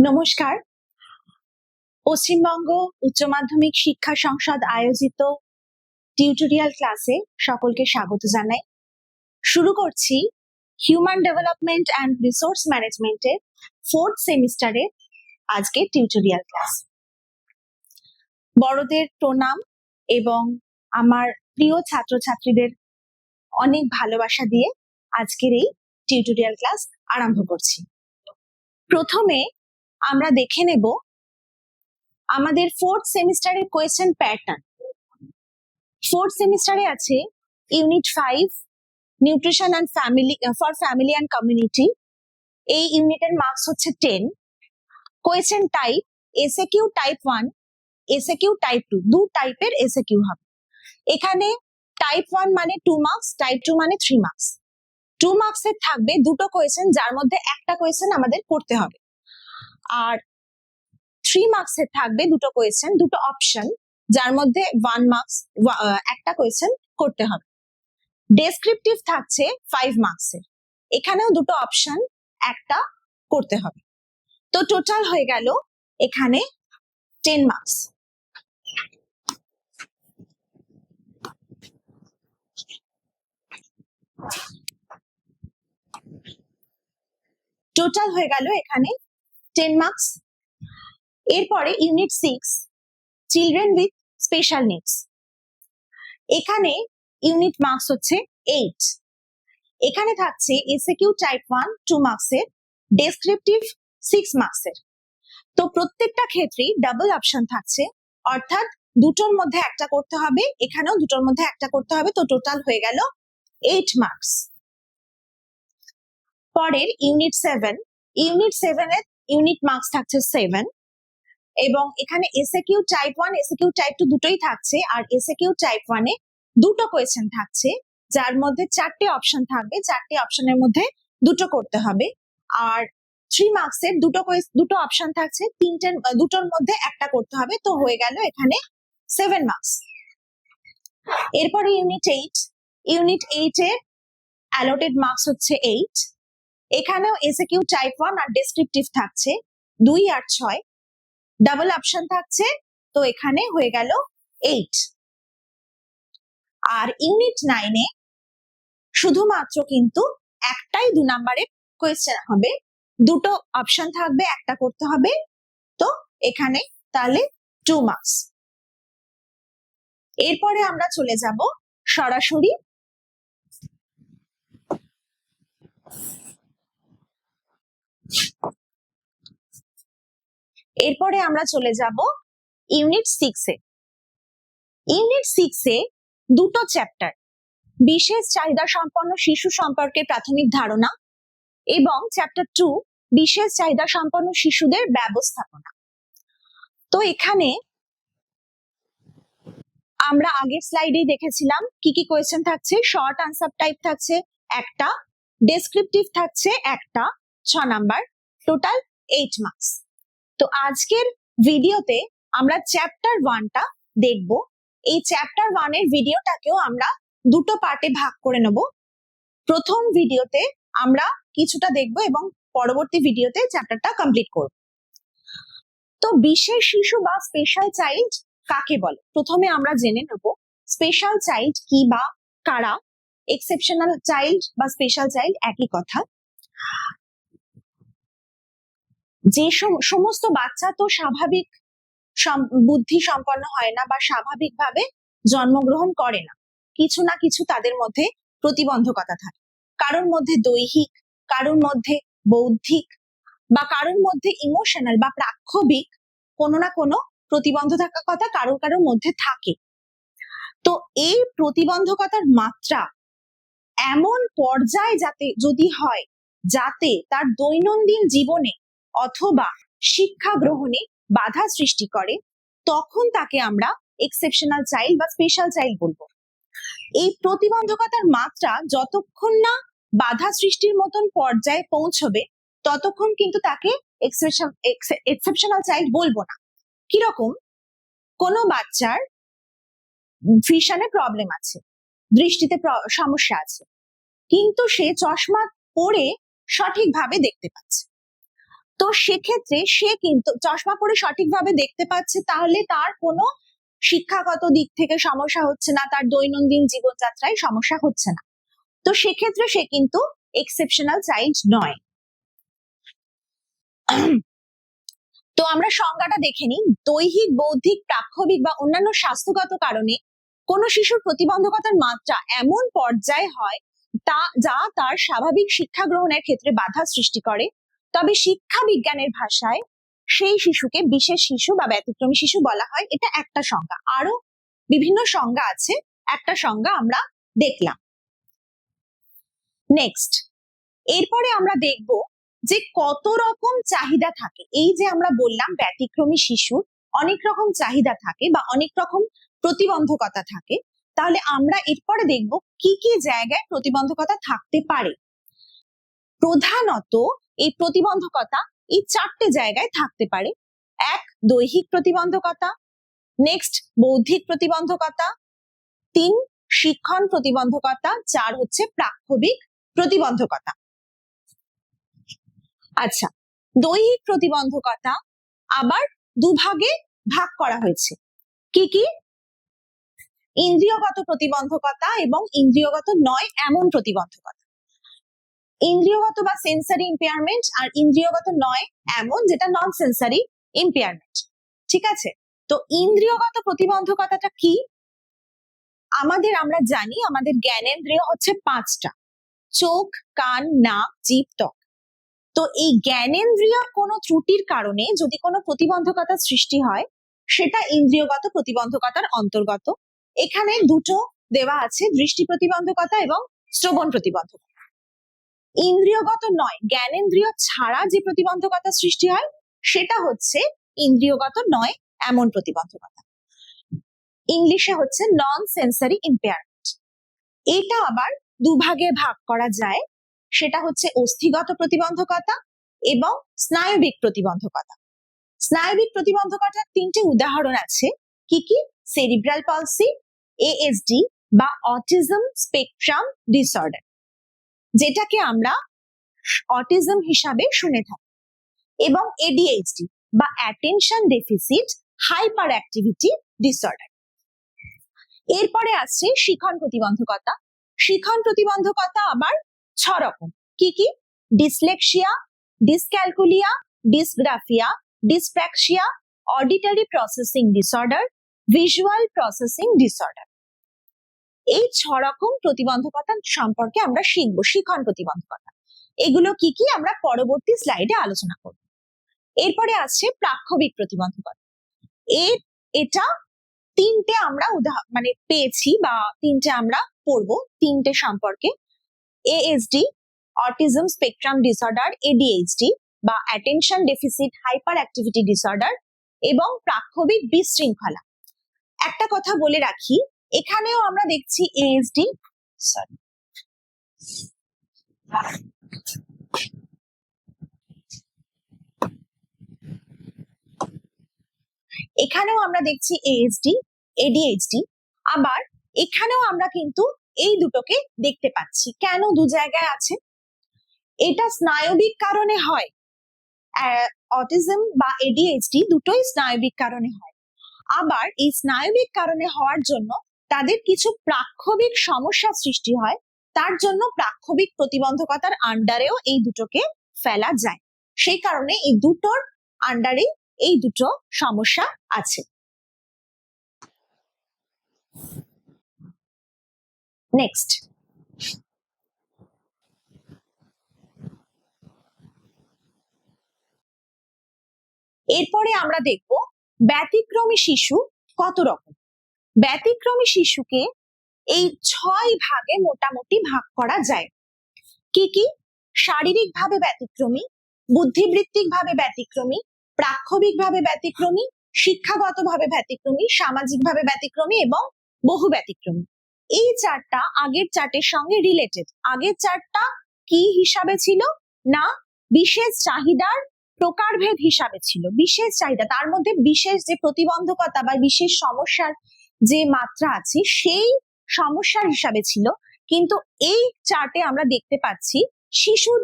নমস্কার। পশ্চিমবঙ্গ উচ্চ মাধ্যমিক শিক্ষা সংসদ আয়োজিত টিউটোরিয়াল ক্লাসে সকলকে স্বাগত জানাই। শুরু করছি হিউম্যান ডেভেলপমেন্ট অ্যান্ড রিসোর্স ম্যানেজমেন্টের 4th সেমিস্টারের আজকে টিউটোরিয়াল ক্লাস। বড়দের প্রণাম এবং আমার প্রিয় ছাত্রছাত্রীদের অনেক ভালোবাসা দিয়ে আজকের এই টিউটোরিয়াল ক্লাস আরম্ভ করছি। প্রথমে আমরা দেখে নেব আমাদের 4th সেমিস্টারের কোয়েশ্চেন প্যাটার্ন। 4th সেমিস্টারে আছে unit 5 nutrition and family for family and community. এই ইউনিটের মার্কস হচ্ছে 10। Question type SAQ type 1, SAQ type 2, দু টাইপের এসএকিউ হবে। এখানে টাইপ 1 মানে 2 মার্কস, টাইপ 2 মানে 3 মার্কস। 2 মার্কসের থাকবে দুটো কোয়েশ্চেন, যার মধ্যে একটা কোয়েশ্চেন আমাদের করতে হবে, আর 3 মার্কসের থাকবে দুটো কোয়েশ্চেন, দুটো অপশন, যার মধ্যে 1 মার্কস একটা কোয়েশ্চেন করতে হবে। ডেসক্রিপটিভ থাকছে 5 মার্কসের, এখানেও দুটো অপশন, একটা করতে হবে। তো টোটাল হয়ে গেল এখানে 10 মার্কস। টোটাল হয়ে গেল এখানে 10 মার্কস। এরপরে unit 6 children with special needs. এখানে ইউনিট মার্কস হচ্ছে 8। এখানে থাকছে এসএকিউ টাইপ 1 2 মার্কসের, ডেসক্রিপটিভ 6 মার্কসের। তো প্রত্যেকটা ক্ষেত্রেই ডাবল অপশন থাকছে, অর্থাৎ দুটোর মধ্যে একটা করতে হবে, এখানেও দুটোর মধ্যে একটা করতে হবে। তো টোটাল হয়ে গেল 8 মার্কস। পরের ইউনিট 7, ইউনিট 7 এর ইউনিট মার্কস থাকছে 7 এবং এখানে এসএকিউ টাইপ 1 এসএকিউ টাইপ 2 দুটোই থাকছে, আর এসএকিউ টাইপ 1 এ দুটো কোয়েশ্চেন থাকছে, যার মধ্যে 4টে অপশন থাকবে, 4টে অপশনের মধ্যে দুটো করতে হবে। আর 3 মার্কসের দুটো অপশন থাকছে, দুটোর মধ্যে একটা করতে হবে। তো হয়ে গেল এখানে 7 মার্কস। এরপরে ইউনিট 8, ইউনিট 8 এর অ্যালোটেড মার্কস হচ্ছে 8। এখানেও এসএকিউ টাইপ 1 আর ডেসক্রিপটিভ থাকছে 2 আর 6, ডাবল অপশন থাকছে, তো এখানে হয়ে গেল 8। আর ইউনিট 9 এ শুধুমাত্র কিন্তু একটাই 2 নম্বরের কোয়েশ্চেন হবে, দুটো অপশন থাকবে, একটা করতে হবে। তো এখানে তাহলে 2 মার্কস। এরপরে আমরা চলে যাব সরাসরি ইউনিট 6 এ। ইউনিট 6 এ দুটো চ্যাপ্টার, বিশেষ চাহিদা সম্পন্ন শিশু সম্পর্কে প্রাথমিক ধারণা এবং চ্যাপ্টার 2 বিশেষ চাহিদা সম্পন্ন শিশুদের ব্যবস্থাপনা। তো এখানে আমরা আগের স্লাইডেই দেখেছিলাম কি কি কোয়েশ্চেন থাকছে। শর্ট আনসার টাইপ থাকছে একটা, ডেসক্রিপটিভ থাকছে একটা, 6 নাম্বার, টোটাল 8 মার্কস। তো আজকের ভিডিওতে আমরা চ্যাপ্টার 1টা দেখব। এই চ্যাপ্টার 1 এর ভিডিওটাকেও আমরা দুটো পার্টে ভাগ করে নেব। প্রথম ভিডিওতে আমরা কিছুটা দেখব এবং পরবর্তী ভিডিওতে চ্যাপ্টারটা কমপ্লিট করব। তো বিশেষ শিশু বা স্পেশাল চাইল্ড কাকে বলে প্রথমে আমরা জেনে নেব। স্পেশাল চাইল্ড কি বা কারা, এক্সেপশনাল চাইল্ড বা স্পেশাল চাইল্ড একই কথা। যে সমস্ত বাচ্চা তো স্বাভাবিক বুদ্ধি সম্পন্ন হয় না বা স্বাভাবিকভাবে জন্মগ্রহণ করে না, কিছু না কিছু তাদের মধ্যে প্রতিবন্ধকতা থাকে। কারোর মধ্যে দৈহিক, কারোর মধ্যে বৌদ্ধিক, বা কারোর মধ্যে ইমোশনাল বা প্রাক্ষবিক কোনো না কোনো প্রতিবন্ধকতা কারোর মধ্যে থাকে। তো এই প্রতিবন্ধকতার মাত্রা এমন পর্যায়ে যদি হয় যাতে তার দৈনন্দিন জীবনে অথবা শিক্ষা গ্রহণে বাধা সৃষ্টি করে, তখন তাকে আমরা এক্সেপশনাল চাইল্ড বা স্পেশাল চাইল্ড বলবো। এই প্রতিবন্ধকতার মাত্রা যতক্ষণ না বাধা সৃষ্টির মতন পর্যায়ে পৌঁছবে, ততক্ষণ কিন্তু তাকে এক্সেপশনাল চাইল্ড বলবো না। কিরকম, কোনো বাচ্চার ভিশনে প্রবলেম আছে, দৃষ্টিতে সমস্যা আছে, কিন্তু সে চশমা পরে সঠিকভাবে দেখতে পাচ্ছে, তো সেক্ষেত্রে সে কিন্তু চশমা পরে সঠিকভাবে দেখতে পাচ্ছে, তাহলে তার কোনো শিক্ষাগত দিক থেকে সমস্যা হচ্ছে না, তার দৈনন্দিন জীবনযাত্রায় সমস্যা হচ্ছে না। তো সেক্ষেত্রে সে কিন্তু এক্সেপশনাল চাইল্ড নয়। তো আমরা সংজ্ঞাটা দেখে নিই। দৈহিক, বৌদ্ধিক, প্রাক্ষবিক বা অন্যান্য স্বাস্থ্যগত কারণে কোনো শিশুর প্রতিবন্ধকতার মাত্রা এমন পর্যায়ে হয় যা তার স্বাভাবিক শিক্ষা গ্রহণের ক্ষেত্রে বাধা সৃষ্টি করে, তবে শিক্ষা বিজ্ঞানের ভাষায় সেই শিশুকে বিশেষ শিশু বা ব্যতিক্রমী শিশু বলা হয়। এটা একটা সংজ্ঞা, আরো বিভিন্ন সংজ্ঞা আছে, একটা সংজ্ঞা আমরা দেখলাম। নেক্সট, এরপরে আমরা দেখব যে কত রকম চাহিদা থাকে। এই যে আমরা বললাম ব্যতিক্রমী শিশুর অনেক রকম চাহিদা থাকে বা অনেক রকম প্রতিবন্ধকতা থাকে, তাহলে আমরা এরপরে দেখব কি কি জায়গায় প্রতিবন্ধকতা থাকতে পারে। প্রধানত এই প্রতিবন্ধকতা এই 4টে জায়গায় থাকতে পারে। 1, দৈহিক প্রতিবন্ধকতা। নেক্সট, বৌদ্ধিক প্রতিবন্ধকতা। 3, শিক্ষণ প্রতিবন্ধকতা। 4 হচ্ছে প্রাক্ষবিক প্রতিবন্ধকতা। আচ্ছা, দৈহিক প্রতিবন্ধকতা আবার দুভাগে ভাগ করা হয়েছে। কি কি? ইন্দ্রিয়গত প্রতিবন্ধকতা এবং ইন্দ্রিয়গত নয় এমন প্রতিবন্ধকতা। ইন্দ্রিয়গত বা সেন্সারি ইম্পেয়ারমেন্ট, আর ইন্দ্রিয়গত নয় এমন যেটা নন সেন্সারি ইম্পেয়ারমেন্ট। ঠিক আছে? তো ইন্দ্রিয়গত প্রতিবন্ধকতাটা কি? আমরা জানি আমাদের জ্ঞানেন্দ্রিয় হচ্ছে 5টা: চোখ, কান, নাক, জিভ, ত্বক। তো এই জ্ঞানেন্দ্রিয়র কোনো ত্রুটির কারণে যদি কোনো প্রতিবন্ধকতা সৃষ্টি হয়, সেটা ইন্দ্রিয়গত প্রতিবন্ধকতার অন্তর্গত। এখানে দুটো দেওয়া আছে, দৃষ্টি প্রতিবন্ধকতা এবং শ্রবণ প্রতিবন্ধকতা। ইন্দ্রিয়গত নয়, জ্ঞানেন্দ্রিয় ছাড়া যে প্রতিবন্ধকতা সৃষ্টি হয় সেটা হচ্ছে ইন্দ্রিয়গত নয় এমন প্রতিবন্ধকতা। ইংলিশে হচ্ছে নন সেন্সারি ইম্পেয়ারমেন্ট। এটা আবার দুভাগে ভাগ করা যায়, সেটা হচ্ছে অস্থিগত প্রতিবন্ধকতা এবং স্নায়বিক প্রতিবন্ধকতা। স্নায়বিক প্রতিবন্ধকতার 3টে উদাহরণ আছে। কি কি? সেরিব্রাল পলসি, এএসডি বা অটিজম স্পেকট্রাম ডিসঅর্ডার, যেটাকে আমরা অটিজম হিসাবে শুনে থাকি, এবং এডিএইচডি বা attention deficit hyperactivity disorder. এরপরে আসছে শিখন প্রতিবন্ধকতা। শিখন প্রতিবন্ধকতা আবার 6 রকম। কি কি? Dyslexia, dyscalculia, dysgraphia, dyspraxia, auditory processing disorder, visual processing disorder. এই 6 রকম প্রতিবন্ধকতা সম্পর্কে আমরা শিখব, শিখন প্রতিবন্ধকতা। এগুলো কি কি আমরা পরবর্তী স্লাইডে আলোচনা করব। এরপরে আসছে প্রাক্ষবিক প্রতিবন্ধকতা। এটা 3টে আমরা পেয়েছি বা 3টে আমরা পড়বো, 3টে সম্পর্কে: ASD, autism spectrum disorder, ADHD বা attention deficit hyperactivity disorder, এবং প্রাক্ষবিক বিশৃঙ্খলা। একটা কথা বলে রাখি, এখানেও আমরা দেখছি এএসডি, এখানেও আমরা দেখছি এএসডি, এডিএইচডি, আবার এখানেও আমরা কিন্তু এই দুটোকে দেখতে পাচ্ছি। কেন দু জায়গায় আছে? এটা স্নায়বিক কারণে হয়। অটিজম বা এডিএইচডি দুটোই স্নায়বিক কারণে হয়। আবার এই স্নায়বিক কারণে হওয়ার জন্য তাদের কিছু প্রাক্ষবিক সমস্যা সৃষ্টি হয়, তার জন্য প্রাক্ষবিক প্রতিবন্ধকতার আন্ডারেও এই দুটোকে ফেলা যায়। সেই কারণে এই দুটোর আন্ডারে এই দুটো সমস্যা আছে। নেক্সট, এরপরে আমরা দেখব ব্যতিক্রমী শিশু কত রকম। ব্যতিক্রমী শিশুকে এই 6 ভাগে মোটামুটি ভাগ করা যায়। কি কি? শারীরিক ভাবে ব্যতিক্রমী, বুদ্ধিবৃত্তিক ভাবে ব্যতিক্রমী, প্রাক্ষবিক ভাবে ব্যতিক্রমী, শিক্ষাগত ভাবে ব্যতিক্রমী, সামাজিক ভাবে ব্যতিক্রমী এবং বহু ব্যতিক্রমী। এই 4টা আগের 4টের সঙ্গে রিলেটেড। আগের 4টা কি হিসাবে ছিল না, বিশেষ চাহিদার প্রকারভেদ হিসাবে ছিল। বিশেষ চাহিদা, তার মধ্যে বিশেষ যে প্রতিবন্ধকতা বা বিশেষ সমস্যার যে মাত্রা আছে সেই সমস্যার হিসাবে ছিল। কিন্তু এই চার্টে আমরা দেখতে পাচ্ছি শিশুর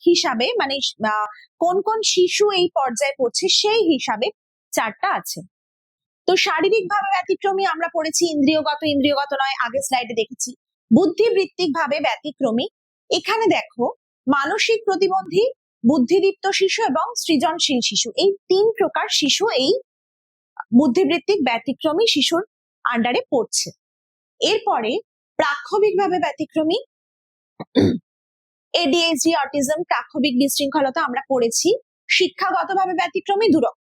হিসাবে মানে কোন কোন শিশু এই পর্যায়ে পড়ছে সেই হিসাবে চারটা আছে। তো শারীরিকভাবে ব্যতিক্রমী আমরা পড়েছি ইন্দ্রিয়গত নয়, আগের স্লাইডে দেখেছি। বুদ্ধিবৃত্তিক ভাবে ব্যতিক্রমী, এখানে দেখো মানসিক প্রতিবন্ধী, বুদ্ধিদীপ্ত শিশু এবং সৃজনশীল শিশু, এই 3 প্রকার শিশু এই বুদ্ধিবৃত্তিক ব্যতিক্রমী শিশুর আন্ডারে পড়ছে। এরপরে প্রাক্ষবিক ভাবে ব্যতিক্রমী, এডিএইচডি, অটিজম, প্রাক্ষবিক বিশৃঙ্খলতা আমরা পড়েছি। শিক্ষাগতভাবে ব্যতিক্রমী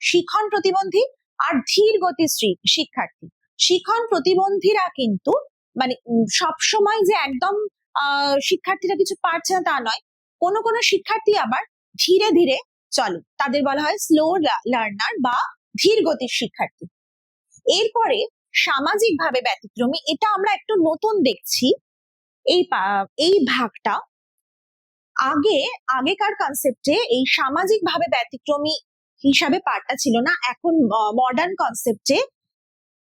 শিখন প্রতিবন্ধী আর ধীর গতির শিক্ষার্থী। শিখন প্রতিবন্ধীরা কিন্তু মানে সবসময় যে একদম শিক্ষার্থীরা কিছু পারছে না তা নয়, কোনো কোনো শিক্ষার্থী আবার ধীরে ধীরে চলে, তাদের বলা হয় স্লো লার্নার বা ধীর গতির শিক্ষার্থী। এরপরে সামাজিক ভাবে ব্যতিক্রমী, এটা আমরা একটু নতুন দেখছি এই ভাগটা। আগেকার কনসেপ্টে এই সামাজিক ভাবে ব্যতিক্রমী হিসাবে পার্টটা ছিল না, এখন মডার্ন কনসেপ্টে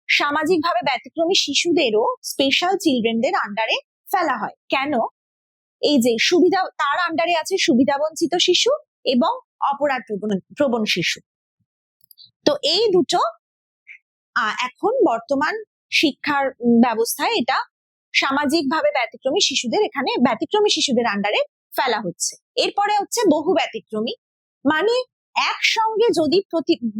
সামাজিক ভাবে ব্যতিক্রমী শিশুদেরও স্পেশাল চিলড্রেনদের আন্ডারে ফেলা হয়। কেন? এই যে তার আন্ডারে আছে সুবিধাবঞ্চিত শিশু এবং অপরাধ প্রবণ শিশু। তো এই দুটো এখন বর্তমান শিক্ষার ব্যবস্থায় এটা সামাজিক ভাবে ব্যতিক্রমী শিশুদের, এখানে ব্যতিক্রমী শিশুদের আন্ডারে ফেলা হচ্ছে। এরপরে হচ্ছে বহু ব্যতিক্রমী, মানে একসঙ্গে যদি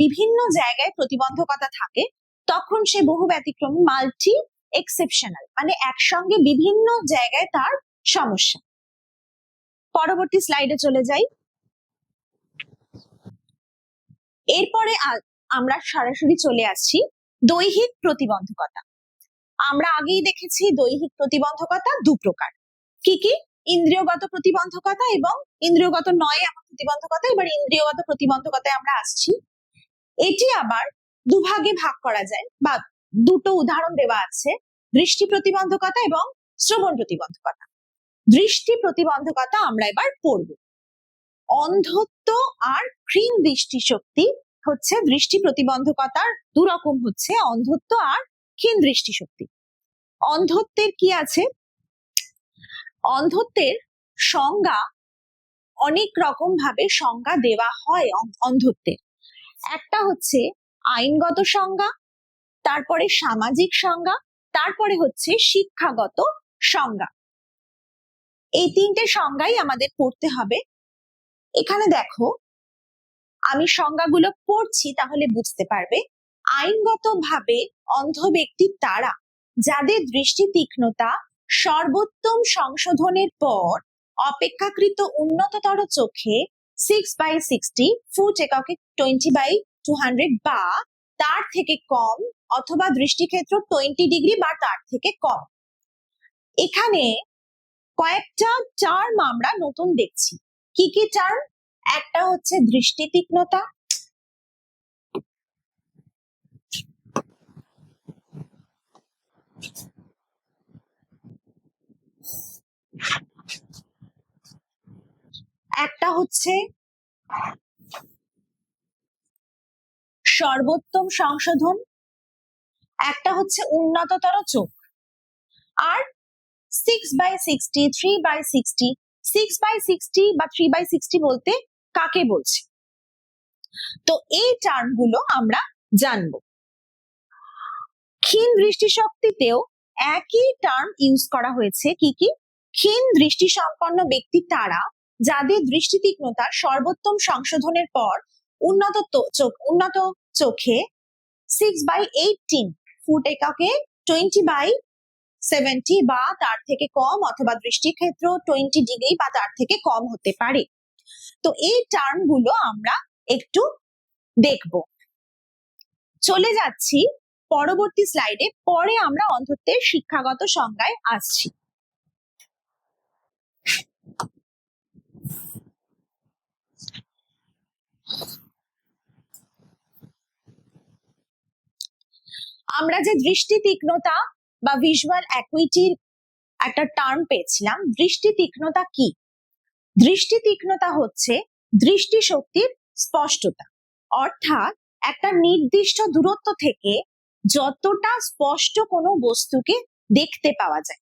বিভিন্ন জায়গায় প্রতিবন্ধকতা থাকে তখন সে বহু ব্যতিক্রমী, মাল্টি এক্সেপশনাল, মানে একসঙ্গে বিভিন্ন জায়গায় তার সমস্যা। পরবর্তী স্লাইডে চলে যাই। এরপরে আমরা সরাসরি চলে আসছি দৈহিক প্রতিবন্ধকতা। আমরা আগেই দেখেছি দৈহিক প্রতিবন্ধকতা 2 প্রকার, কি কি? ইন্দ্রিয়গত প্রতিবন্ধকতা এবং ইন্দ্রিয়গত নয় এমন প্রতিবন্ধকতা। এবার ইন্দ্রিয়গত প্রতিবন্ধকতায় আমরা আসছি। এটি আবার দুভাগে ভাগ করা যায় বা দুটো উদাহরণ দেওয়া আছে, দৃষ্টি প্রতিবন্ধকতা এবং শ্রবণ প্রতিবন্ধকতা। দৃষ্টি প্রতিবন্ধকতা আমরা এবার পড়ব। অন্ধত্ব আর ক্ষীণ দৃষ্টিশক্তি হচ্ছে দৃষ্টি প্রতিবন্ধকতার 2 রকম, হচ্ছে অন্ধত্ব আর ক্ষীণ দৃষ্টিশক্তি। অন্ধত্বের কি আছে? অন্ধত্বের সংজ্ঞা অনেক রকম ভাবে সংজ্ঞা দেওয়া হয় অন্ধত্বের। একটা হচ্ছে আইনগত সংজ্ঞা, তারপরে সামাজিক সংজ্ঞা, তারপরে হচ্ছে শিক্ষাগত সংজ্ঞা। এই 3টে সংজ্ঞাই আমাদের পড়তে হবে। এখানে দেখো আমি সংজ্ঞাগুলো পড়ছি, তাহলে বুঝতে পারবে। আইনগত ভাবে অন্ধ ব্যক্তি তারা যাদের দৃষ্টি তীক্ষ্ণতা সর্বোত্তম সংশোধনের পর অপেক্ষাকৃত উন্নততর চোখে 6/60 ফুট এককে 20/200 বা তার থেকে কম, অথবা দৃষ্টিক্ষেত্র 20 ডিগ্রি বা তার থেকে কম। এখানে কয়েকটা টার্ম আমরা নতুন দেখছি। কি কি টার্ম? একটা হচ্ছে দৃষ্টি তীক্ষ্ণতা, একটা হচ্ছে সর্বোত্তম সংশোধন, একটা হচ্ছে উন্নততর চোখ, আর 6/60, 3/60, 6/60 বা 3/60 বলতে কাকে বলছি? তো এই টার্মগুলো আমরা জানবো। ক্ষীণ দৃষ্টিশক্তিতেও একই টার্ম ইউজ করা হয়েছে। কি কি? ক্ষীণ দৃষ্টিসম্পন্ন ব্যক্তি তারা যাদের দৃষ্টি তীক্ষ্ণতার সর্বোত্তম সংশোধনের পর উন্নত চোখে 6/18 ফুট এককে 20/70 বা তার থেকে কম, অথবা দৃষ্টিক্ষেত্র 20 ডিগ্রি বা তার থেকে কম হতে পারে। তো এই টার্মগুলো আমরা একটু দেখব। চলে যাচ্ছি পরবর্তী স্লাইডে, পরে আমরা অন্ধত্বের শিক্ষাগত সংজ্ঞায় আসছি। আমরা যে দৃষ্টি তীক্ষ্ণতা বা ভিজুয়াল অ্যাকুইটির একটা টার্ম পেয়েছিলাম, দৃষ্টি তীক্ষ্ণতা কি? দৃষ্টি তীক্ষ্ণতা হচ্ছে দৃষ্টিশক্তির স্পষ্টতা, অর্থাৎ একটা নির্দিষ্ট দূরত্ব থেকে যতটা স্পষ্ট কোনো বস্তুকে দেখতে পাওয়া যায়।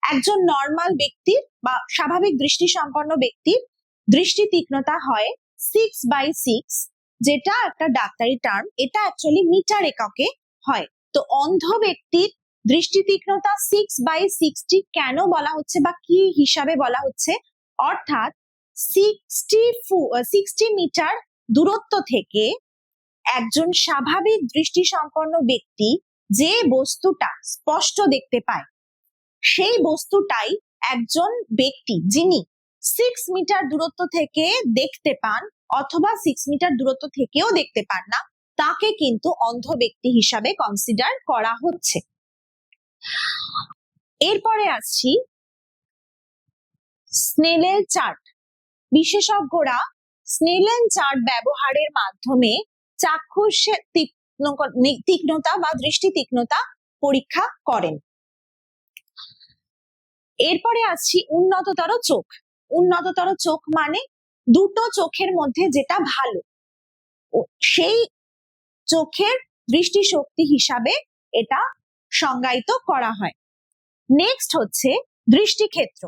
একজন নর্মাল ব্যক্তির বা স্বাভাবিক দৃষ্টি সম্পন্ন ব্যক্তির দৃষ্টি তীক্ষ্ণতা হয় 6/6, যেটা একটা ডাক্তারি টার্ম, এটা অ্যাকচুয়ালি মিটার এককে হয়। তো অন্ধ ব্যক্তির দৃষ্টি তীক্ষ্ণতা 6/60 কেন বলা হচ্ছে বা কি হিসাবে বলা হচ্ছে, অর্থাৎ 60 মিটার দূরত্ব থেকে একজন স্বাভাবিক দৃষ্টি সম্পন্ন ব্যক্তি যে বস্তুটা স্পষ্ট দেখতে পায়, সেই বস্তুটাই একজন ব্যক্তি যিনি 6 মিটার দূরত্ব থেকে দেখতে পান অথবা 6 মিটার দূরত্ব থেকেও দেখতে পান না, তাকে কিন্তু অন্ধ ব্যক্তি হিসাবে কনসিডার করা হচ্ছে। এরপরে আসছি স্নেলের চার্ট। বিশেষজ্ঞরা স্নেলের চার্ট ব্যবহারের মাধ্যমে চাক্ষুষের তীক্ষ্ণতা বা দৃষ্টি তীক্ষ্ণতা পরীক্ষা করেন। এরপরে আসছি উন্নততর চোখ। উন্নততর চোখ মানে দুটো চোখের মধ্যে যেটা ভালো, সেই চোখের দৃষ্টিশক্তি হিসাবে এটা সংজ্ঞায়িত করা হয়। নেক্সট হচ্ছে দৃষ্টিক্ষেত্র।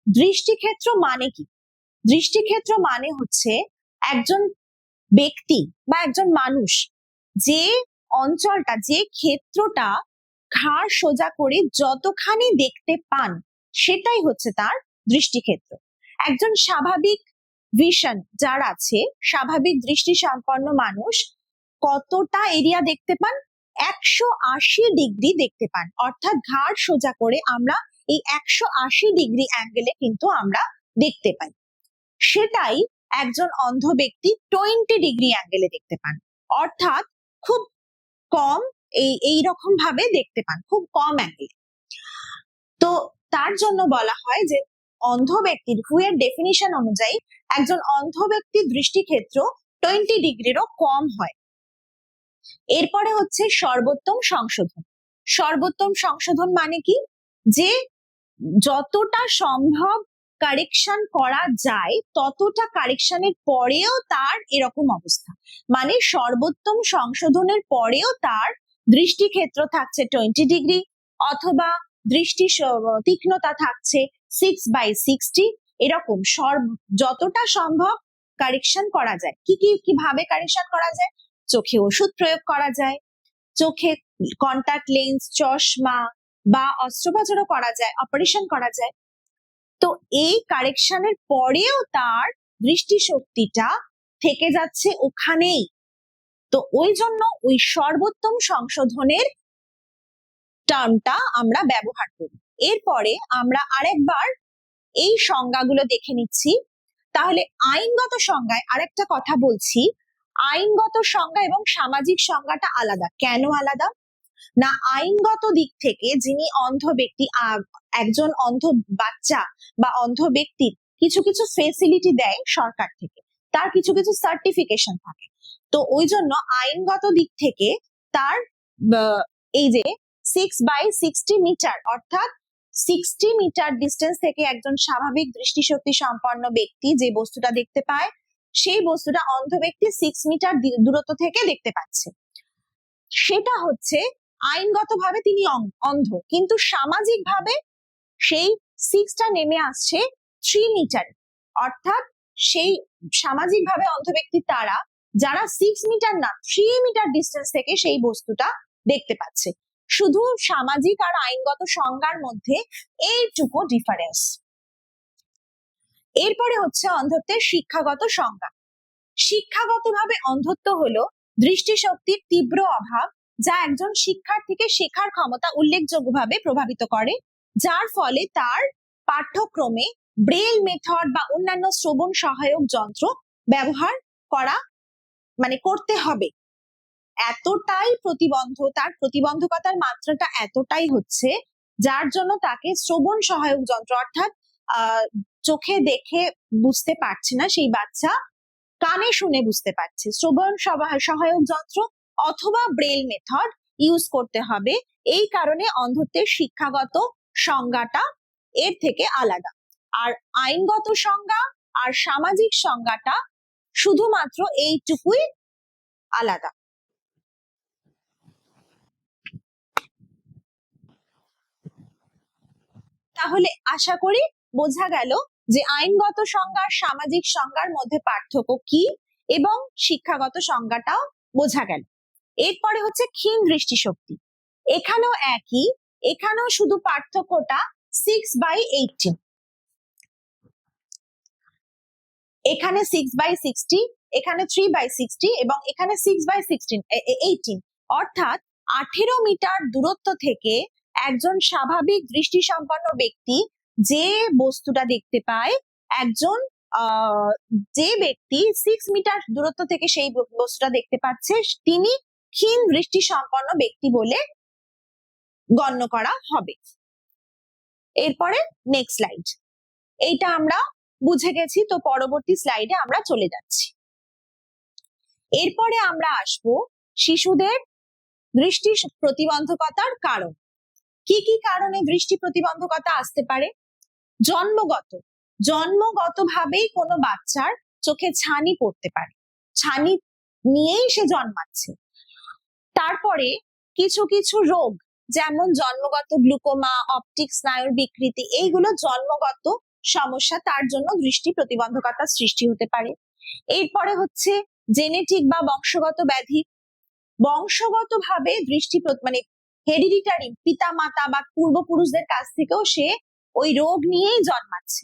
দৃষ্টিক্ষেত্র মানে কি? দৃষ্টিক্ষেত্র মানে হচ্ছে একজন ব্যক্তি বা একজন মানুষ যে অঞ্চলটা, যে ক্ষেত্রটা ঘাড় সোজা করে যতখানি দেখতে পান, সেটাই হচ্ছে তার দৃষ্টিক্ষেত্র। একজন স্বাভাবিক ভিশন যার আছে, স্বাভাবিক দৃষ্টি সম্পন্ন মানুষ কতটা এরিয়া দেখতে পান? 180 ডিগ্রি দেখতে পান, অর্থাৎ ঘাড় সোজা করে আমরা এই 180 ডিগ্রি অ্যাঙ্গেলে কিন্তু আমরা দেখতে পাই। সেটাই একজন অন্ধ ব্যক্তি 20 ডিগ্রি অ্যাঙ্গেলে দেখতে পান, অর্থাৎ খুব কম এই রকম ভাবে দেখতে পান, খুব কম অ্যাঙ্গেলে। তো তার জন্য বলা হয় যে অন্ধ ব্যক্তির হুয়ের ডেফিনিশন অনুযায়ী একজন অন্ধ ব্যক্তির দৃষ্টিক্ষেত্র 20 ডিগ্রিরও কম হয়। এরপরে হচ্ছে সর্বোত্তম সংশোধন। সর্বোত্তম সংশোধন মানে কি? যে যতটা সম্ভব কারেকশন করা যায় ততটা কারেকশনের পরেও তার এরকম অবস্থা, মানে সর্বোত্তম সংশোধনের পরেও তার দৃষ্টিক্ষেত্র থাকছে 20 ডিগ্রি অথবা দৃষ্টি তীক্ষ্ণতা থাকছে 6/60, এরকম যতটা সম্ভব কারেকশন করা যায়। কিভাবে কারেকশন করা যায়? চোখে ওষুধ প্রয়োগ করা যায়, চোখে কন্টাক্ট লেন্স, চশমা বা অস্ত্রোপচারও করা যায়, অপারেশন করা যায়। তো এই কারেকশনের পরেও তার দৃষ্টিশক্তিটা থেকে যাচ্ছে ওখানেই। তো ওই জন্য ওই সর্বোত্তম সংশোধনের টার্মটা আমরা ব্যবহার করি। এরপরে আমরা আরেকবার এই সংজ্ঞাগুলো দেখে নিচ্ছি। তাহলে আইনগত সংজ্ঞায় আরেকটা কথা বলছি, আইনগত সংজ্ঞা এবং সামাজিক সংজ্ঞাটা আলাদা। কেন আলাদা? না, আইনগত দিক থেকে যিনি অন্ধ ব্যক্তি, একজন অন্ধ বাচ্চা বা অন্ধ ব্যক্তির কিছু কিছু ফেসিলিটি দেয় সরকার থেকে, তার কিছু কিছু সার্টিফিকেশন থাকে। তো ওই জন্য আইনগত দিক থেকে তার এই যে 6/60 মিটার, অর্থাৎ 60 মিটার ডিস্টেন্স থেকে একজন স্বাভাবিক দৃষ্টিশক্তি সম্পন্ন ব্যক্তি যে বস্তুটা দেখতে পায়, সেই বস্তুটা অন্ধ ব্যক্তি 6 মিটার দূরত্ব থেকে দেখতে পাচ্ছে। সেটা হচ্ছে আইনগতভাবে তিনি অন্ধ, কিন্তু সামাজিকভাবে সেই 6টা নেমে আসছে 3 মিটারে, অর্থাৎ সেই সামাজিকভাবে অন্ধ ব্যক্তি তারা যারা 6 মিটার না 3 মিটার ডিস্টেন্স থেকে সেই বস্তুটা দেখতে পাচ্ছে। শুধু সামাজিক আর আইনগত সংজ্ঞার মধ্যে এইটুকু ডিফারেন্স। এরপরে হচ্ছে অন্ধত্বের শিক্ষাগত সংজ্ঞা। শিক্ষাগতভাবে অন্ধত্ব হলো দৃষ্টিশক্তির তীব্র অভাব যা একজন শিক্ষার্থীকে শেখার ক্ষমতা উল্লেখযোগ্যভাবে প্রভাবিত করে, যার ফলে তার পাঠ্যক্রমে ব্রেল মেথড বা অন্যান্য শ্রবণ সহায়ক যন্ত্র ব্যবহার করতে হবে। এতটাই তার প্রতিবন্ধকতার মাত্রাটা এতটাই হচ্ছে, যার জন্য তাকে শ্রবণ সহায়ক যন্ত্র, অর্থাৎ চোখে দেখে বুঝতে পারছে না সেই বাচ্চা কানে শুনে বুঝতে পারছে, শ্রবণ সহায়ক যন্ত্র অথবা ব্রেল মেথড ইউজ করতে হবে। এই কারণে অন্ধত্বের শিক্ষাগত সংজ্ঞাটা এর থেকে আলাদা। আর আইনগত সংজ্ঞা আর সামাজিক সংজ্ঞাটা শুধুমাত্র এইটুকুই আলাদা। তাহলে আশা করি বোঝা গেল যে আইনগত সংজ্ঞা আর সামাজিক সংজ্ঞার মধ্যে পার্থক্য কি এবং শিক্ষাগত সংজ্ঞাটাও বোঝা গেল। এরপরে হচ্ছে ক্ষীণ দৃষ্টিশক্তি, এখানেও একই, এখানেও শুধু পার্থক্যটা 6/18, এখানে 6/60, এখানে 3/60 এবং এখানে 6/18, অর্থাৎ 18 মিটার দূরত্ব থেকে একজন স্বাভাবিক দৃষ্টিসম্পন্ন ব্যক্তি যে বস্তুটা দেখতে পায়, একজন যে ব্যক্তি 6 মিটার দূরত্ব থেকে সেই বস্তুটা দেখতে পাচ্ছে তিনি ক্ষীণ দৃষ্টিসম্পন্ন ব্যক্তি বলে গণ্য করা হবে। এরপরে নেক্সট স্লাইড, এইটা আমরা বুঝে গেছি, তো পরবর্তী স্লাইডে আমরা চলে যাচ্ছি। এরপরে আমরা আসব শিশুদের দৃষ্টি প্রতিবন্ধকতার কারণ। কি কি কারণে দৃষ্টি প্রতিবন্ধকতা আসতে পারে? জন্মগতভাবেই কোনো বাচ্চার চোখে ছানি পড়তে পারে, ছানি নিয়েই সে জন্মাচ্ছে। তারপরে কিছু কিছু রোগ, যেমন জন্মগত গ্লুকোমা, অপটিক স্নায়ুর বিকৃতি, এইগুলো জন্মগত সমস্যা, তার জন্য দৃষ্টি প্রতিবন্ধকতা সৃষ্টি হতে পারে। এরপরে হচ্ছে জেনেটিক বা বংশগত ব্যাধি, বংশগতভাবে দৃষ্টি মানে হেরিডিটারি, পিতা মাতা বা পূর্বপুরুষদের কাছ থেকেও সে ওই রোগ নিয়েই জন্মাচ্ছে।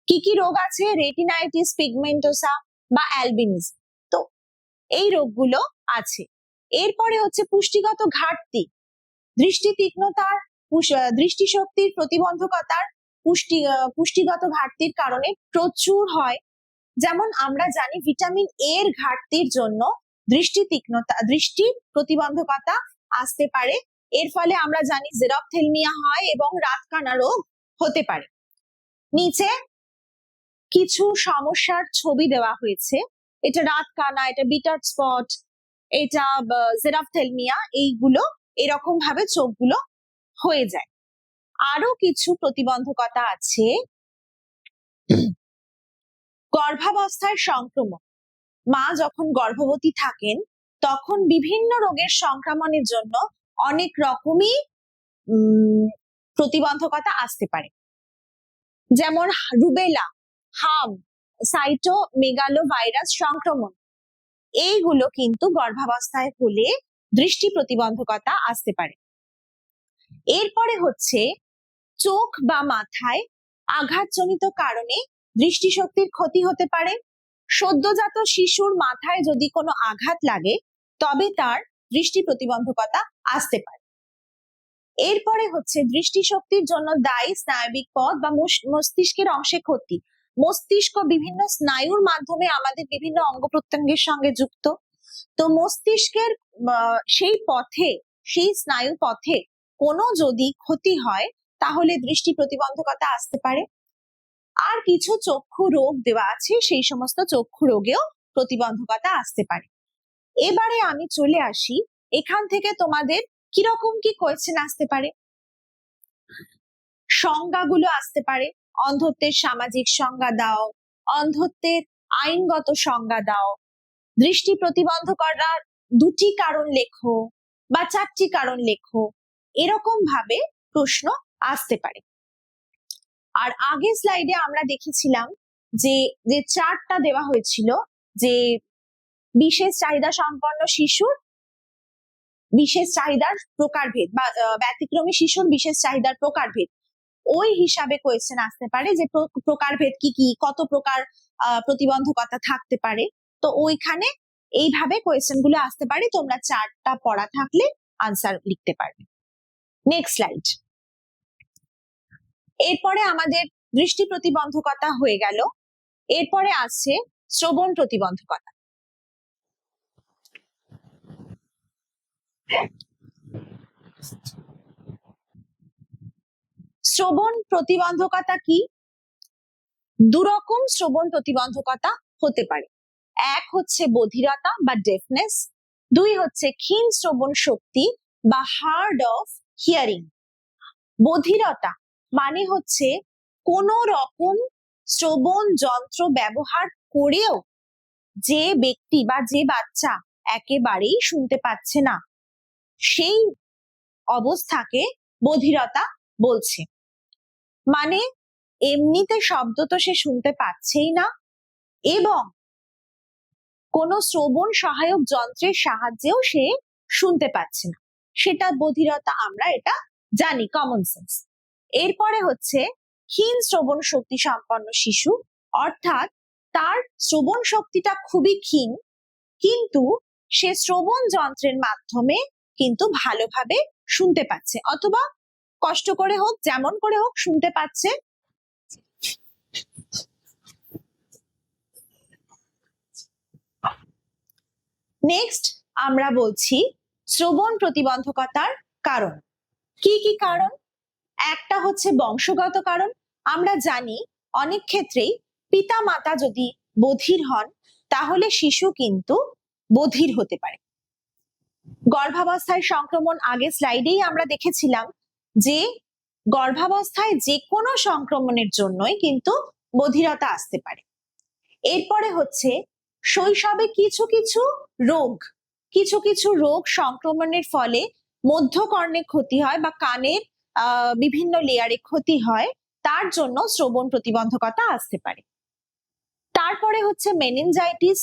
কি কি রোগ আছে? রেটিনাইটিস পিগমেন্টোসা বা অ্যালবিনিজম, তো এই রোগগুলো আছে। এরপরে হচ্ছে পুষ্টিগত ঘাটতি, দৃষ্টি তীক্ষ্ণতার, দৃষ্টিশক্তির প্রতিবন্ধকতার পুষ্টিগত ঘাটতির কারণে প্রচুর হয়। যেমন আমরা জানি ভিটামিন এ এর ঘাটতির জন্য দৃষ্টি প্রতিবন্ধকতা আসতে পারে। এর ফলে আমরা জানি জেরপ্থ্যালমিয়া হয় এবং রাতকানা রোগ হতে পারে। নিচে কিছু সমস্যার ছবি দেওয়া হয়েছে, এটা রাতকানা, এটা বিটার স্পট, এটা জেরপ্থ্যালমিয়া, এইগুলো এরকম ভাবে চোখগুলো হয়ে যায়। আরো কিছু প্রতিবন্ধকতা আছে, গর্ভাবস্থায় সংক্রমণ, মা যখন গর্ভবতী থাকেন তখন বিভিন্ন রোগের সংক্রমণের জন্য অনেক রকমই প্রতিবন্ধকতা আসতে পারে, যেমন রুবেলা, হাম, সাইটোমেগালোভাইরাস সংক্রমণ, এইগুলো কিন্তু গর্ভাবস্থায় হলে দৃষ্টি প্রতিবন্ধকতা আসতে পারে। এরপরে হচ্ছে চোখ বা মাথায় আঘাতজনিত কারণে দৃষ্টিশক্তির ক্ষতি হতে পারে। সদ্যজাত শিশুর মাথায় যদি কোনো আঘাত লাগে তবে তার দৃষ্টি প্রতিবন্ধকতা আসতে পারে। এরপরে হচ্ছে দৃষ্টিশক্তির জন্য দায়ী স্নায়বিক পথ বা মস্তিষ্কের অংশে ক্ষতি। মস্তিষ্ক বিভিন্ন স্নায়ুর মাধ্যমে আমাদের বিভিন্ন অঙ্গ প্রত্যঙ্গের সঙ্গে যুক্ত, তো মস্তিষ্কের সেই পথে, সেই স্নায়ু পথে কোনো যদি ক্ষতি হয় তাহলে দৃষ্টি প্রতিবন্ধকতা আসতে পারে। আর কিছু চক্ষু রোগ দেওয়া আছে, সেই সমস্ত চক্ষু রোগেও প্রতিবন্ধকতা আসতে পারে। এবারে আমি চলে আসি, এখান থেকে তোমাদের কিরকম কি কোয়েশ্চেন আসতে পারে। সংজ্ঞাগুলো আসতে পারে, অন্ধত্বের সামাজিক সংজ্ঞা দাও, অন্ধত্বের আইনগত সংজ্ঞা দাও, দৃষ্টি প্রতিবন্ধকতার 2টি কারণ লেখো বা 4টি কারণ লেখো, এরকম ভাবে প্রশ্ন আসতে পারে। আর আগের স্লাইডে আমরা দেখেছিলাম যে যে চার্টটা দেওয়া হয়েছিল, যে বিশেষ চাহিদা সম্পন্ন শিশুর বিশেষ চাহিদার প্রকারভেদ বা ব্যতিক্রমী শিশুর বিশেষ চাহিদার প্রকারভেদ, ওই হিসাবে কোয়েশ্চেন আসতে পারে যে প্রকারভেদ কি কি, কত প্রকার প্রতিবন্ধকতা থাকতে পারে। তো ওইখানে এইভাবে কোয়েশ্চেন গুলো আসতে পারে, তোমরা চার্টটা পড়া থাকলে আনসার লিখতে পারবে। Next slide. এরপরে আমাদের দৃষ্টি প্রতিবন্ধকতা হয়ে গেল, এরপরে আসছে শ্রবণ প্রতিবন্ধকতা। শ্রবণ প্রতিবন্ধকতা কি? দুরকম শ্রবণ প্রতিবন্ধকতা হতে পারে। এক হচ্ছে বধিরতা বা ডেফনেস, 2 হচ্ছে ক্ষীণ শ্রবণ শক্তি বা হার্ড অফ হিয়ারিং। বধিরতা মানে হচ্ছে কোন রকম শ্রবণ যন্ত্র ব্যবহার করেও যে ব্যক্তি বা যে বাচ্চা একেবারেই শুনতে পাচ্ছে না, সেই অবস্থাকে বধিরতা বলছে। মানে এমনিতে শব্দ তো সে শুনতে পাচ্ছেই না, এবং কোনো শ্রবণ সহায়ক যন্ত্রের সাহায্যেও সে শুনতে পাচ্ছে না। সেটা বধিরতা, আমরা এটা জানি, কমন সেন্স। এরপরে হচ্ছে ক্ষীণ শ্রবণ শক্তি সম্পন্ন শিশু, অর্থাৎ তার শ্রবণ শক্তিটা খুবই ক্ষীণ, কিন্তু সে শ্রবণ যন্ত্রের মাধ্যমে কিন্তু ভালোভাবে শুনতে পাচ্ছে, অথবা কষ্ট করে হোক, যেমন করে হোক শুনতে পাচ্ছে। নেক্সট আমরা বলছি শ্রবণ প্রতিবন্ধকতার কারণ। কি কি কারণ? একটা হচ্ছে বংশগত কারণ। আমরা জানি অনেক ক্ষেত্রেই পিতা মাতা যদি বধির হন তাহলে শিশু কিন্তু বধির হতে পারে। গর্ভাবস্থায় সংক্রমণ, আগে স্লাইডেই আমরা দেখেছিলাম যে গর্ভাবস্থায় যে কোনো সংক্রমণের জন্যই কিন্তু বধিরতা আসতে পারে। এরপরে হচ্ছে শৈশবে কিছু কিছু রোগ সংক্রমণের ফলে মধ্যকর্ণে ক্ষতি হয় বা কানের বিভিন্ন লেয়ারে ক্ষতি হয়, তার জন্য শ্রবণ প্রতিবন্ধকতা আসতে পারে। তারপরে হচ্ছে মেনিনজাইটিস।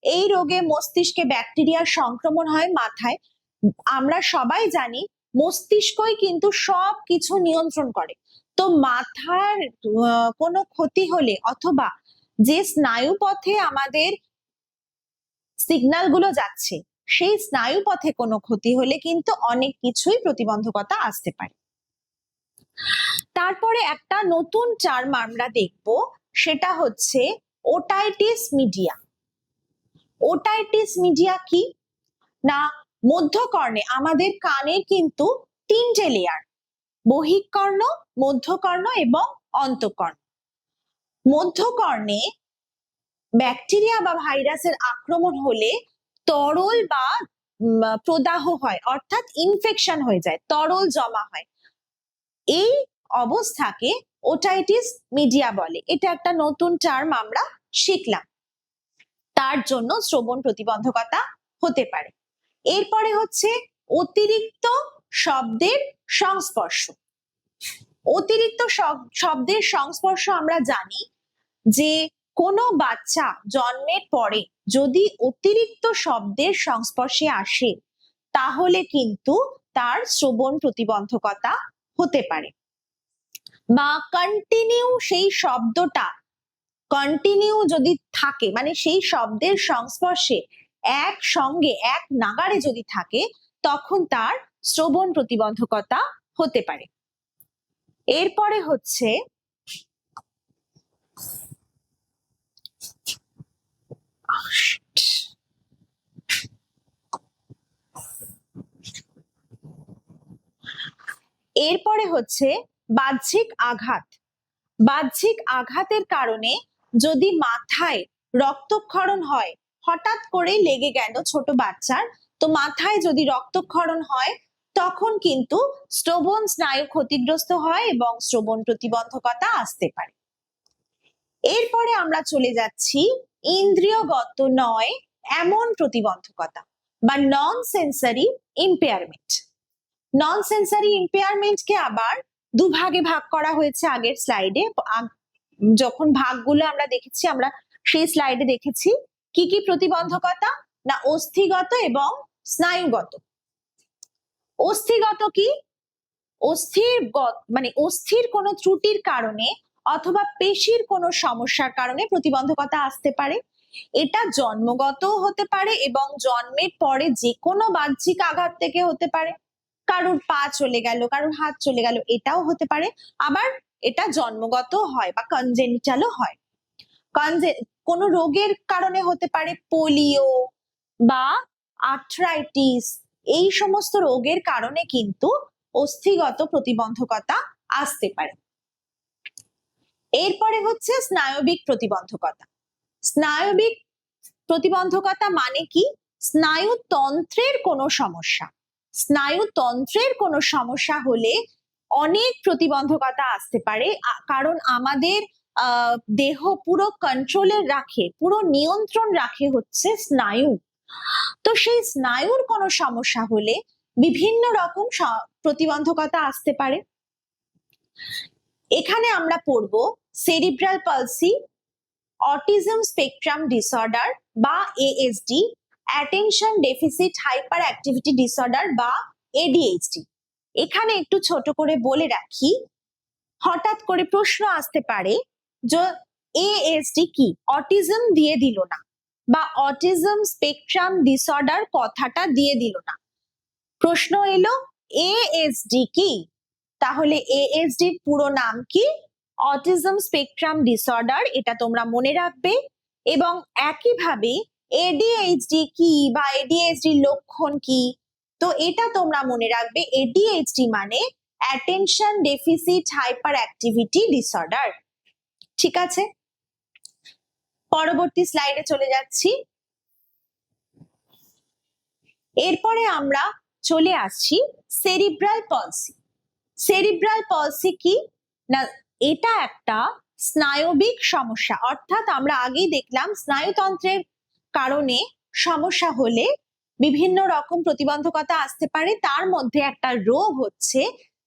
এই রোগে মস্তিষ্কে ব্যাকটেরিয়ার সংক্রমণ হয় মাথায়। আমরা সবাই জানি মস্তিষ্কই কিন্তু সব কিছু নিয়ন্ত্রণ করে। তো মাথার কোনো ক্ষতি হলে, অথবা যে স্নায়ু পথে আমাদের সিগন্যাল গুলো যাচ্ছে, সেই স্নায়ু পথে কোনো ক্ষতি হলে কিন্তু অনেক কিছুই প্রতিবন্ধকতা আসতে পারে। তারপরে একটা নতুন টার্ম আমরা দেখব, সেটা হচ্ছে ওটাইটিস মিডিয়া। ওটাইটিস মিডিয়া কি না, মধ্যকর্ণে, আমাদের কানের কিন্তু তিনটে লেয়ার, বহিঃকর্ণ, মধ্যকর্ণ এবং অন্তঃকর্ণ। মধ্যকর্ণে ব্যাকটেরিয়া বা ভাইরাসের আক্রমণ হলে তরল বা প্রদাহ হয়, অর্থাৎ ইনফেকশন হয়ে যায়, তরল জমা হয়। এই অবস্থাকে ওটাইটিস মিডিয়া বলে। এটা একটা নতুন টার্ম আমরা শিখলাম। তার জন্য শ্রবণ প্রতিবন্ধকতা হতে পারে। এরপরে হচ্ছে অতিরিক্ত শব্দের সংস্পর্শ। অতিরিক্ত শব্দের সংস্পর্শ আমরা জানি যে কোনো বাচ্চা জন্মের পরে যদি অতিরিক্ত শব্দের সংস্পর্শে আসে তাহলে কিন্তু তার শ্রবণ প্রতিবন্ধকতা হতে পারে। বা কন্টিনিউ সেই শব্দটা কন্টিনিউ যদি থাকে, মানে সেই শব্দের সংস্পর্শে একসঙ্গে এক নাগাড়ে যদি থাকে, তখন তার শ্রবণ প্রতিবন্ধকতা হতে পারে। এরপরে হচ্ছে বাহ্যিক আঘাত। বাহ্যিক আঘাতের কারণে যদি মাথায় রক্তক্ষরণ হয়, হঠাৎ করে লেগে গেল ছোট বাচ্চার, তো মাথায় যদি রক্তক্ষরণ হয় তখন কিন্তু শ্রবণ স্নায়ু ক্ষতিগ্রস্ত হয় এবং শ্রবণ প্রতিবন্ধকতা আসতে পারে। এরপরে আমরা চলে যাচ্ছি ইন্দ্রিয়গত নয় এমন প্রতিবন্ধকতা বা নন সেন্সারি ইম্পেয়ারমেন্ট। নন সেন্সারি ইম্পেয়ারমেন্টকে আবার দুভাগে ভাগ করা হয়েছে আগের স্লাইডে। যখন ভাগগুলো আমরা দেখেছি, আমরা সেই স্লাইডে দেখেছি কি কি প্রতিবন্ধকতা না, অস্থিগত এবং স্নায়ুগত। অস্থিগত কি, অস্থির কোনো ত্রুটির কারণে অথবা পেশির কোনো সমস্যার কারণে প্রতিবন্ধকতা আসতে পারে। এটা জন্মগত হতে পারে এবং জন্মের পরে যে কোনো বাহ্যিক আঘাত থেকে হতে পারে। কারোর পা চলে গেল, কারোর হাত চলে গেল, এটাও হতে পারে। আবার এটা জন্মগত হয় বা কনজেনিটালও হয়। কোনো রোগের কারণে হতে পারে, পোলিও বা আর্থ্রাইটিস, এই সমস্ত রোগের কারণে কিন্তু অস্থিগত প্রতিবন্ধকতা আসতে পারে। এরপরে হচ্ছে স্নায়বিক প্রতিবন্ধকতা। স্নায়বিক প্রতিবন্ধকতা মানে কি, স্নায়ুতন্ত্রের কোনো সমস্যা। স্নায়ুতন্ত্রের কোনো সমস্যা হলে অনেক প্রতিবন্ধকতা আসতে পারে, কারণ আমাদের দেহ পুরো কন্ট্রোলে রাখে, পুরো নিয়ন্ত্রণ রাখে হচ্ছে স্নায়ু। তো সেই স্নায়ুর কোনো সমস্যা হলে বিভিন্ন রকম প্রতিবন্ধকতা আসতে পারে। এখানে আমরা পড়ব cerebral palsy, autism spectrum disorder বা ASD, attention deficit hyperactivity disorder বা এডিএইচডি। এখানে একটু ছোট করে বলে রাখি, হঠাৎ করে প্রশ্ন আসতে পারে যে এএসডি কি, অটিজম দিয়ে দিল না বা অটিজম স্পেকট্রাম ডিসঅর্ডার কথাটা দিয়ে দিল না। প্রশ্ন এলো এএসডি কি, তাহলে এএসডির পুরো নাম কি? অটিজম স্পেকট্রাম ডিসঅর্ডার, এটা তোমরা মনে রাখবে। এবং একইভাবে এডিএইচডি কি বা এডিএইচডি লক্ষণ কি, তো এটা তোমরা মনে রাখবে। এডিএইচডি মানে attention deficit hyperactivity disorder. ঠিক আছে, পরবর্তী স্লাইডে চলে যাচ্ছি। এরপরে আমরা চলে আসছি সেরিব্রাল পলসি। সেরিব্রাল পলসি কি না, এটা একটা স্নায়বিক সমস্যা, অর্থাৎ আমরা আগেই দেখলাম স্নায়ুতন্ত্রের কারণে সমস্যা হলে বিভিন্ন রকম প্রতিবন্ধকতা আসতে পারে, তার মধ্যে একটা রোগ হচ্ছে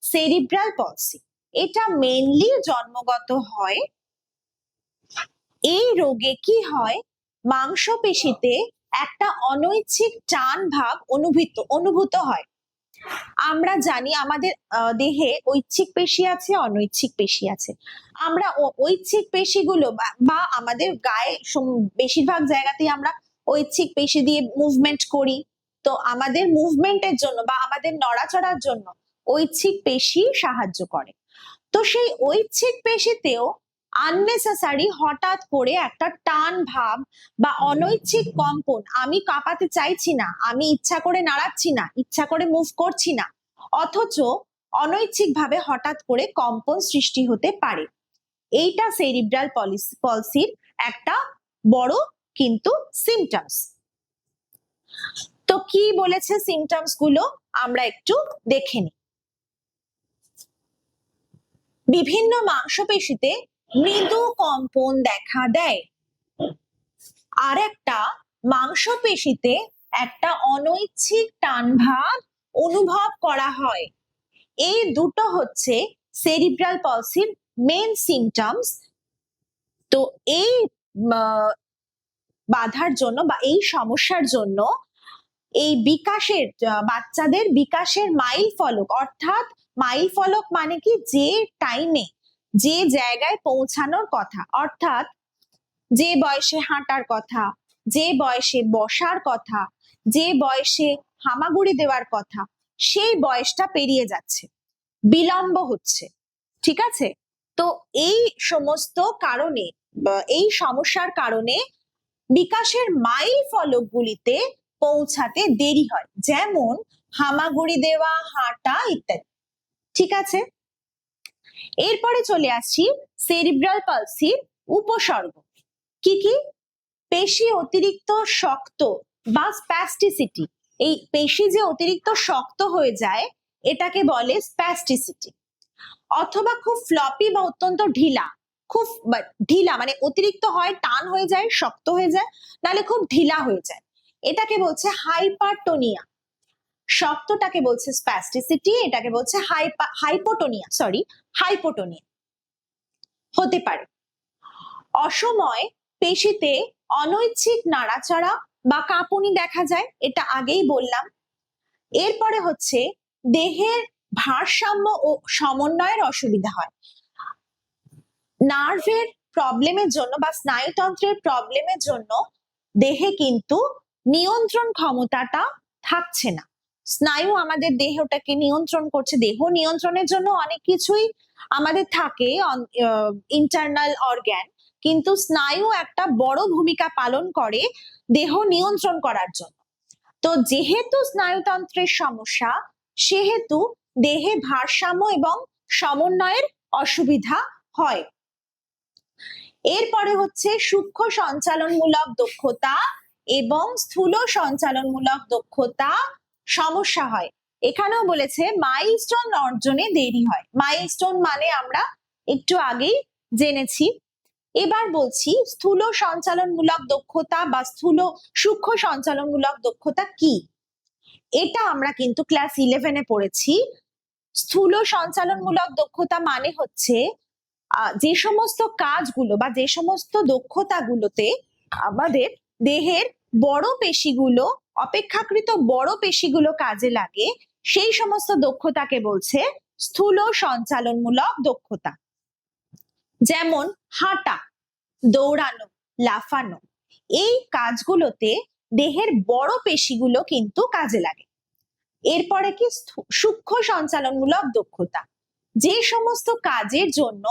সেরিব্রাল পলসি। এটা মেইনলি জন্মগত হয়। এই রোগে কি হয়, মাংসপেশিতে একটা অনৈচ্ছিক টান ভাব অনুভূত হয়। আমরা জানি আমাদের দেহে ঐচ্ছিক পেশি আছে, অনৈচ্ছিক পেশি আছে। আমরা ঐচ্ছিক পেশিগুলো বা আমাদের গায়ে বেশিরভাগ জায়গাতেই আমরা ঐচ্ছিক পেশি দিয়ে মুভমেন্ট করি। তো আমাদের মুভমেন্টের জন্য বা আমাদের নড়াচড়ার জন্য ঐচ্ছিক পেশি সাহায্য করে। তো সেই ঐচ্ছিক পেশিতেও আননেসেসারি হঠাৎ করে একটা টান ভাব বা অনৈচ্ছিক কম্পন, আমি কাঁপাতে চাইছি না, আমি ইচ্ছা করে নাড়াচ্ছি না, ইচ্ছা করে মুভ করছি না, অথচ অনৈচ্ছিকভাবে হঠাৎ করে কম্পন সৃষ্টি হতে পারে। এইটা সেরিব্রাল পলসির একটা বড় কিন্তু সিমটমস। তো কি বলেছে সিমটমস গুলো আমরা একটু দেখে নিই। বিভিন্ন মাংসপেশিতে মৃদু কম্পন দেখা দেয়, আর একটা মাংসপেশিতে একটা অনৈচ্ছিক টান ভাব অনুভব করা হয়। এই দুটো হচ্ছে সেরিব্রাল পলসির মেন সিমটমস। তো এই বাধার জন্য বা এই সমস্যার জন্য এই বিকাশের বাচ্চাদের বিকাশের মাইল ফলক, অর্থাৎ মাইল ফলক মানে কি, যে টাইমে যে জায়গায় পৌঁছানোর কথা, অর্থাৎ যে বয়সে হাঁটার কথা, যে বয়সে বসার কথা, যে বয়সে হামাগুড়ি দেওয়ার কথা, সেই বয়সটা পেরিয়ে যাচ্ছে, বিলম্ব হচ্ছে। ঠিক আছে, তো এই সমস্ত কারণে এই সমস্যার কারণে বিকাশের মাইল ফলকগুলিতে পৌঁছাতে দেরি হয়, যেমন হামাগুড়ি দেওয়া, হাঁটা ইত্যাদি। ঠিক আছে, এরপরে চলে আসছি সেরিব্রাল পালসির উপসর্গ। কি কি? পেশি অতিরিক্ত শক্ত বা স্প্যাস্টিসিটি। এই পেশি যে অতিরিক্ত শক্ত হয়ে যায় এটাকে বলে স্প্যাস্টিসিটি। অথবা খুব ফ্লপি বা অত্যন্ত ঢিলা, খুব ঢিলা মানে অতিরিক্ত হয়, টান হয়ে যায়, শক্ত হয়ে যায়, নাহলে খুব ঢিলা হয়ে যায়, এটাকে বলছে হাইপারটোনিয়া। শক্তটাকে বলছে স্প্যাস্টিসিটি, এটাকে বলছে হাইপোটোনিয়া হতে পারে। অসময় পেশিতে অনৈচ্ছিক নাড়াচাড়া বা কাঁপুনি দেখা যায়, এটা আগেই বললাম। এরপরে হচ্ছে দেহের ভারসাম্য ও সমন্বয়ের অসুবিধা হয়। নার্ভের প্রবলেমের জন্য বা স্নায়ুতন্ত্রের প্রবলেমের জন্য দেহে কিন্তু নিয়ন্ত্রণ ক্ষমতাটা থাকছে না। স্নায়ু আমাদের দেহটাকে নিয়ন্ত্রণ করছে, দেহ নিয়ন্ত্রণের জন্য অনেক কিছুই আমাদের থাকে, ইন্টারনাল অর্গ্যান, কিন্তু স্নায়ু একটা বড় ভূমিকা পালন করে দেহ নিয়ন্ত্রণ করার জন্য। তো যেহেতু স্নায়ুতন্ত্রের সমস্যা, সেহেতু দেহে ভারসাম্য এবং সমন্বয়ের অসুবিধা হয়। এরপরে হচ্ছে সূক্ষ্ম সঞ্চালনমূলক দক্ষতা এবং স্থূল সঞ্চালনমূলক দক্ষতা সমস্যা হয়। এখানেও বলেছে মাইলস্টোন অর্জনে দেরি হয়। মাইলস্টোন মানে আমরা একটু আগেই জেনেছি। এবার বলছি স্থূল সঞ্চালনমূলক দক্ষতা বা সূক্ষ্ম সঞ্চালনমূলক দক্ষতা কি। এটা আমরা কিন্তু ক্লাস 11-এ পড়েছি। স্থূল সঞ্চালনমূলক দক্ষতা মানে হচ্ছে যে সমস্ত কাজগুলো বা যে সমস্ত দক্ষতাগুলোতে আমাদের দেহের বড় পেশিগুলো, অপেক্ষাকৃত বড় পেশিগুলো কাজে লাগে, সেই সমস্ত দক্ষতাকে বলছে স্থূল সঞ্চালনমূলক দক্ষতা। যেমন হাঁটা, দৌড়ানো, লাফানো, এই কাজগুলোতে দেহের বড় পেশিগুলো কিন্তু কাজে লাগে। এরপরে কি সূক্ষ্ম সঞ্চালনমূলক দক্ষতা, যে সমস্ত কাজের জন্য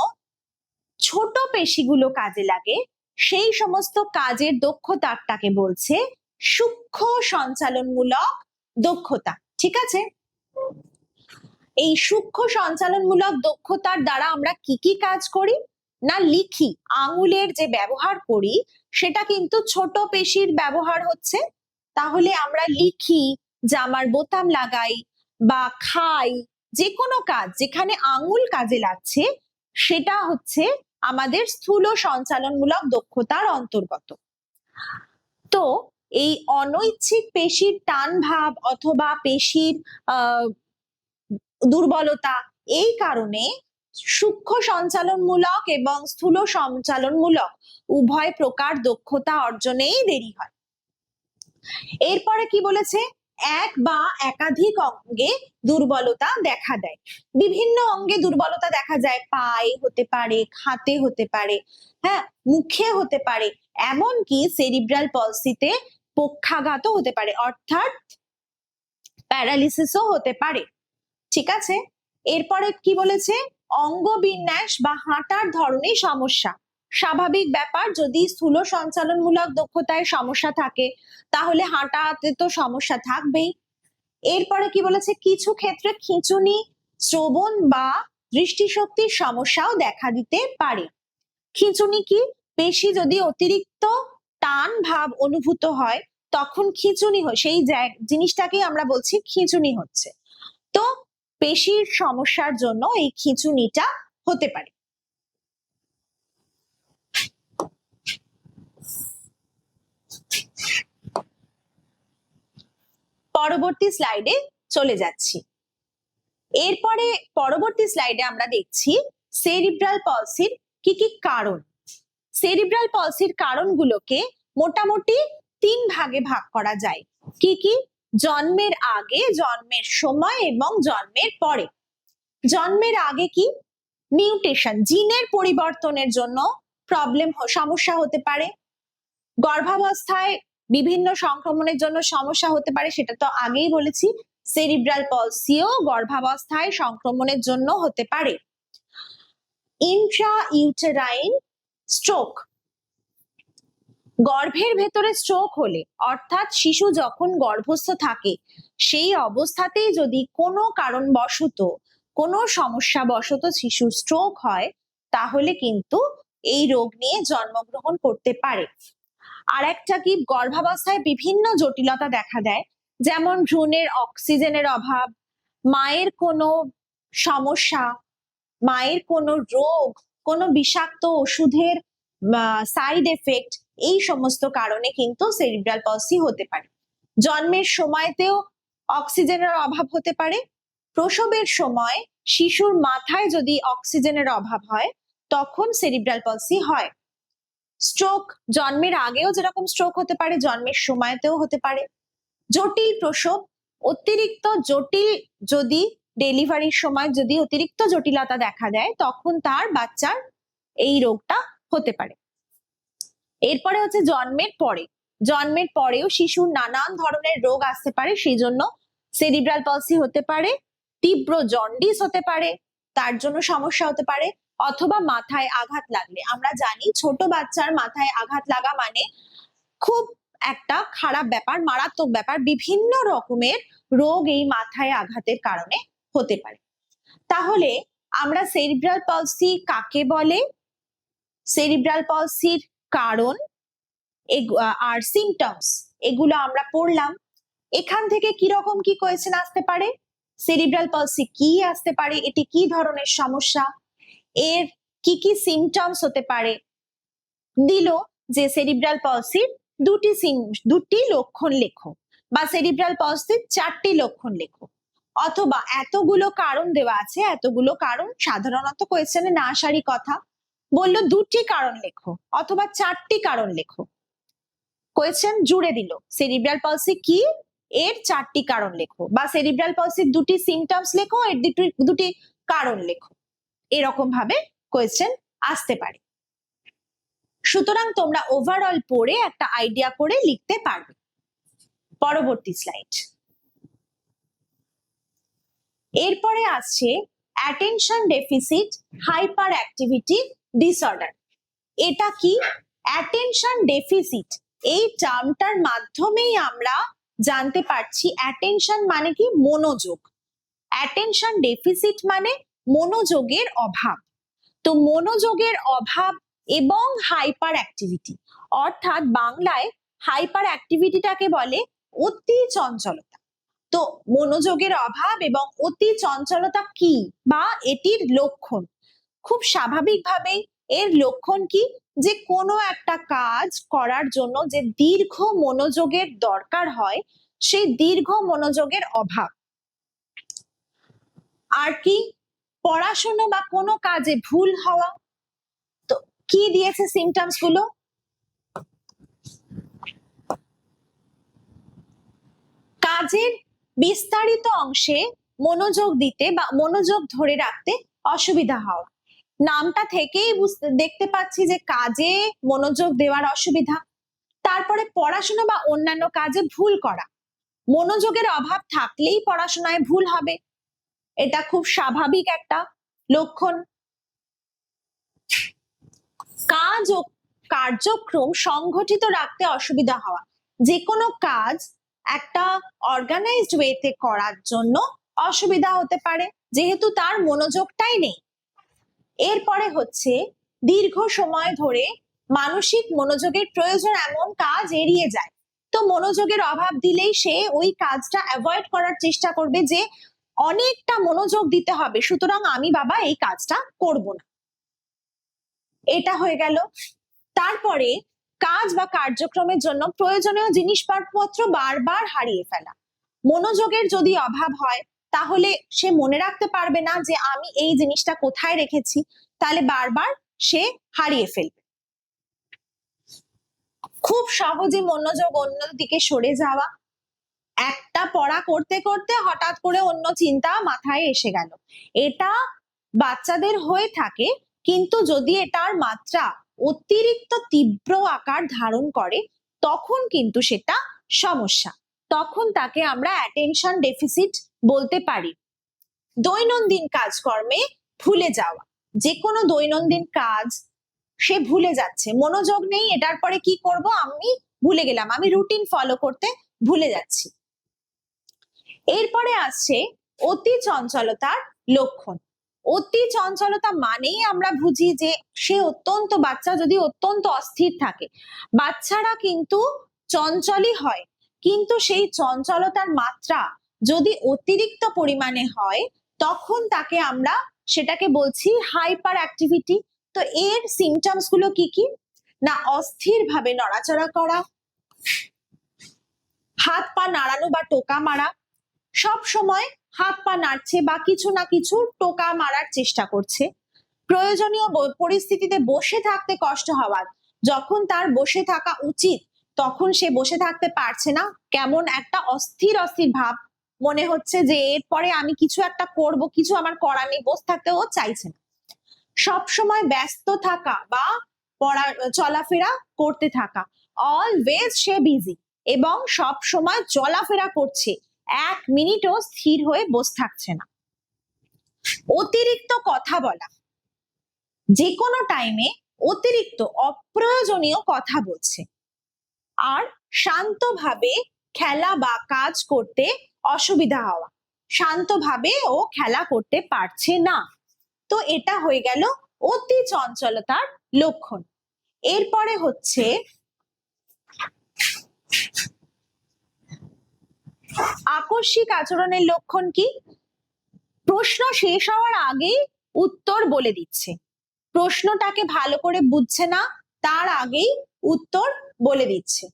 ছোট পেশিগুলো কাজে লাগে সেই সমস্ত কাজের দক্ষতাটাকে বলছে সূক্ষ্ম সঞ্চালনমূলক দক্ষতা। ঠিক আছে, এই সূক্ষ্ম সঞ্চালনমূলক দক্ষতার দ্বারা আমরা কি কি কাজ করি না লিখি, আঙুলের যে ব্যবহার করি সেটা কিন্তু ছোট পেশির ব্যবহার হচ্ছে। তাহলে আমরা লিখি, জামার বোতাম লাগাই বা খাই, যে কোনো কাজ যেখানে আঙুল কাজে লাগছে সেটা হচ্ছে আমাদের স্থূল সঞ্চালনমূলক দক্ষতার অন্তর্গত। তো এই অনৈচ্ছিক পেশির টান ভাব অথবা পেশির দুর্বলতা, এই কারণে সূক্ষ্ম সঞ্চালনমূলক এবং স্থূল সঞ্চালনমূলক উভয় প্রকার দক্ষতা অর্জনেই দেরি হয়। এরপরে কি বলেছে, এক বা একাধিক অঙ্গে দুর্বলতা দেখা দেয়। বিভিন্ন অঙ্গে দুর্বলতা দেখা যায়, পায়ে হতে পারে, হাতে হতে পারে, হ্যাঁ, মুখে হতে পারে, এমনকি সেরিব্রাল পলসিতে পক্ষাঘাতও হতে পারে, অর্থাৎ প্যারালিসিসও হতে পারে। ঠিক আছে, এরপরে কি বলেছে, অঙ্গবিন্যাস বা হাঁটার ধরনের সমস্যা। স্বাভাবিক ব্যাপার, যদি স্থূল সঞ্চালনমূলক দক্ষতায় সমস্যা থাকে তাহলে হাঁটাতে তো সমস্যা থাকবেই। এরপরে কি বলেছে, কিছু ক্ষেত্রে খিঁচুনি, শ্রবণ বা দৃষ্টিশক্তির সমস্যাও দেখা দিতে পারে। খিঁচুনি কি, পেশি যদি অতিরিক্ত টান ভাব অনুভূত হয় তখন খিঁচুনি হয়, সেই জিনিসটাকে আমরা বলছি খিঁচুনি হচ্ছে। তো পেশির সমস্যার জন্য এই খিঁচুনিটা হতে পারে। পরবর্তী স্লাইডে চলে যাচ্ছি। এরপরে পরবর্তী স্লাইডে আমরা দেখছি সেরিব্রাল পলসির কি কি কারণ। সেরিব্রাল পলসির কারণগুলোকে মোটামুটি 3 ভাগে ভাগ করা যায়। কি কি, জন্মের আগে, জন্মের সময় এবং জন্মের পরে। জন্মের আগে কি, মিউটেশন, জিনের পরিবর্তনের জন্য সমস্যা হতে পারে। গর্ভাবস্থায় বিভিন্ন সংক্রমণের জন্য সমস্যা হতে পারে, সেটা তো আগেই বলেছি। সেরিব্রাল পলসিও গর্ভাবস্থায় সংক্রমণের জন্য হতে পারে। ইন্ট্রা ইউটেরাইন স্ট্রোক, গর্ভের ভেতরে স্ট্রোক হলে, অর্থাৎ শিশু যখন গর্ভস্থ থাকে সেই অবস্থাতেই যদি কোনো কারণবশত, কোনো সমস্যাবশত শিশুর স্ট্রোক হয় তাহলে কিন্তু এই রোগ নিয়ে জন্মগ্রহণ করতে পারে। আর একটা কি, গর্ভাবস্থায় বিভিন্ন জটিলতা দেখা দেয়, যেমন ভ্রূণের অক্সিজেনের অভাব, মায়ের কোনো সমস্যা, মায়ের কোনো রোগ, কোনো বিষাক্ত ওষুধের সাইড এফেক্ট, এই সমস্ত কারণে কিন্তু সেরিব্রাল পলসি হতে পারে। জন্মের সময়তেও অক্সিজেনের অভাব হতে পারে। প্রসবের সময় শিশুর মাথায় যদি অক্সিজেনের অভাব হয় তখন সেরিব্রাল পলসি হয়। স্ট্রোক, জন্মের আগেও যেরকম স্ট্রোক হতে পারে জন্মের সময়তেও হতে পারে। জটিল প্রসব, অতিরিক্ত জটিল, যদি ডেলিভারির সময় যদি অতিরিক্ত জটিলতা দেখা দেয় তখন তার বাচ্চার এই রোগটা হতে পারে। এরপরে হচ্ছে জন্মের পরে, জন্মের পরেও শিশুর নানান ধরনের রোগ আসতে পারে, সেই জন্য সেরিব্রাল পলসি হতে পারে। তীব্র জন্ডিস হতে পারে, তার জন্য সমস্যা হতে পারে। অথবা মাথায় আঘাত লাগলে, আমরা জানি ছোট বাচ্চার মাথায় আঘাত লাগা মানে খুব একটা খারাপ ব্যাপার, মারাত্মক ব্যাপার, বিভিন্ন রকমের রোগ এই মাথায় আঘাতের কারণে হতে পারে। তাহলে আমরা সেরিব্রাল পলসি কাকে বলে, সেরিব্রাল পলসির কারণ আর সিমটমস, এগুলো আমরা পড়লাম। এখান থেকে কি রকম কি কোয়েশ্চেন আসতে পারে, সেরিব্রাল পলসি কি আসতে পারে, এটি কি ধরনের সমস্যা, এর কি কি সিমটমস হতে পারে। দিল যে সেরিব্রাল পলসির দুটি লক্ষণ লেখো, বা সেরিব্রাল পলসির 4টি লক্ষণ লেখো, অথবা এতগুলো কারণ দেওয়া আছে, এতগুলো কারণ সাধারণত কোয়েশ্চেনে না আসারই কথা, বললো দুটি কারণ লেখো অথবা চারটি কারণ লেখো, কোয়েশ্চেন জুড়ে দিল সেরিব্রাল পলসি কি, এর চারটি কারণ লেখো, বা সেরিব্রাল পলসির দুটি সিমটমস লেখো, এর দুটি কারণ লেখো, এরকম ভাবে কোয়েশ্চেন আসতে পারে। সুতরাং তোমরা ওভারঅল পড়ে একটা আইডিয়া করে লিখতে পারবে। পরবর্তী স্লাইড। এরপরে আসছে attention deficit hyperactivity disorder. এটা কি? অ্যাটেনশন ডেফিসিট এই টার্মটার মাধ্যমেই আমরা জানতে পারছি অ্যাটেনশন মানে কি, মনোযোগ। অ্যাটেনশন ডেফিসিট মানে মনোযোগের অভাব। তো মনোযোগের অভাব এবং হাইপার অ্যাক্টিভিটি, অর্থাৎ বাংলায় হাইপার অ্যাক্টিভিটিটাকে বলে অতি চঞ্চলতা। তো মনোযোগের অভাব এবং অতি চঞ্চলতা কি বা এটির লক্ষণ, খুব স্বাভাবিকভাবেই এর লক্ষণ কি, যে কোনো একটা কাজ করার জন্য যে দীর্ঘ মনোযোগের দরকার হয় সেই দীর্ঘ মনোযোগের অভাব। আর কি? পড়াশোনা বা কোনো কাজে ভুল হওয়া। তো কি দিয়েছে সিমটমস গুলো? কাজের বিস্তারিত অংশে মনোযোগ দিতে বা মনোযোগ ধরে রাখতে অসুবিধা হওয়া। নামটা থেকেই দেখতে পাচ্ছি যে কাজে মনোযোগ দেওয়ার অসুবিধা। তারপরে পড়াশোনা বা অন্যান্য কাজে ভুল করা। মনোযোগের অভাব থাকলেই পড়াশোনায় ভুল হবে, এটা খুব স্বাভাবিক একটা লক্ষণ। কাজ ও কার্যক্রম সংগঠিত রাখতে অসুবিধা হওয়া, যে কোনো কাজ একটা অর্গানাইজড ওয়েতে করার জন্য অসুবিধা হতে পারে যেহেতু তার মনোযোগটাই নেই। এরপরে হচ্ছে দীর্ঘ সময় ধরে মানসিক মনোযোগের প্রয়োজন এমন কাজ এড়িয়ে যায়। তো মনোযোগের অভাব দিলেই সে ওই কাজটা অ্যাভয়েড করার চেষ্টা করবে যে অনেকটা মনোযোগ দিতে হবে, সুতরাং আমি বাবা এই কাজটা করব না। এটা হয়ে গেল। তারপরে কাজ বা কার্যক্রমের জন্য প্রয়োজনীয় জিনিসপত্র বারবার হারিয়ে ফেলা। মনোযোগের যদি অভাব হয় তাহলে সে মনে রাখতে পারবে না যে আমি এই জিনিসটা কোথায় রেখেছি, তাহলে বারবার সে হারিয়ে ফেলবে। খুব সহজে মনোযোগ অন্যদিকে সরে যাওয়া, একটা পড়া করতে করতে হঠাৎ করে অন্য চিন্তা মাথায় এসে গেল, এটা বাচ্চাদের হয়ে থাকে, কিন্তু যদি এটার মাত্রা অতিরিক্ত তীব্র আকার ধারণ করে তখন কিন্তু সেটা সমস্যা, তখন তাকে আমরা অ্যাটেনশন ডেফিসিট বলতে পারি। দৈনন্দিন কাজকর্মে ভুলে যাওয়া, যে কোনো দৈনন্দিন কাজ সে ভুলে যাচ্ছে, মনোযোগ নেই, এটার পরে কি করব আমি ভুলে গেলাম, আমি রুটিন ফলো করতে ভুলে যাচ্ছি। এরপরে আসছে অতি চঞ্চলতার লক্ষণ। অতি চঞ্চলতা মানেই আমরা বুঝি যে সে অত্যন্ত, বাচ্চা যদি অত্যন্ত অস্থির থাকে, বাচ্চারা কিন্তু চঞ্চলই হয়, কিন্তু সেই চঞ্চলতার মাত্রা যদি অতিরিক্ত পরিমাণে হয় তখন তাকে আমরা সেটাকে বলছি হাইপার অ্যাক্টিভিটি। তো এর সিমটমস গুলো কি কি? না, অস্থির ভাবে নড়াচড়া করা, হাত পা নাড়ানো বা টোকা মারা, সব সময় হাত পা নাড়ছে বা কিছু না কিছু টোকা মারার চেষ্টা করছে, প্রয়োজনীয় পরিস্থিতিতে বসে থাকতে কষ্ট হওয়া, যখন তার বসে থাকা উচিত তখন সে বসে থাকতে পারছে না, কেমন একটা অস্থির অস্থির ভাব, মনে হচ্ছে যে এরপরে আমি কিছু একটা করব, কিছু আমার করার নেই, বসে থাকতে ও চাইছে না। সব সময় ব্যস্ত থাকা বা চলাফেরা করতে থাকা, অলওয়েজ সে বিজি এবং সব সময় চলাফেরা করছে, এক মিনিটও স্থির হয়ে বসে থাকছে না। অতিরিক্ত কথা বলা, যে কোনো টাইমে অতিরিক্ত অপ্রয়োজনীয় কথা বলছে। আর শান্তভাবে খেলা বা কাজ করতে অসুবিধা হওয়া, শান্তভাবে ও খেলা করতে পারছে না। তো এটা হয়ে গেল অতি চঞ্চলতার লক্ষণ। এরপরে হচ্ছে আকস্মিক আচরণের লক্ষণ কি? প্রশ্ন শেষ হওয়ার আগেই উত্তর বলে দিচ্ছে, প্রশ্নটাকে ভালো করে বুঝছে না, তার আগেই উত্তর বলে দিচ্ছে।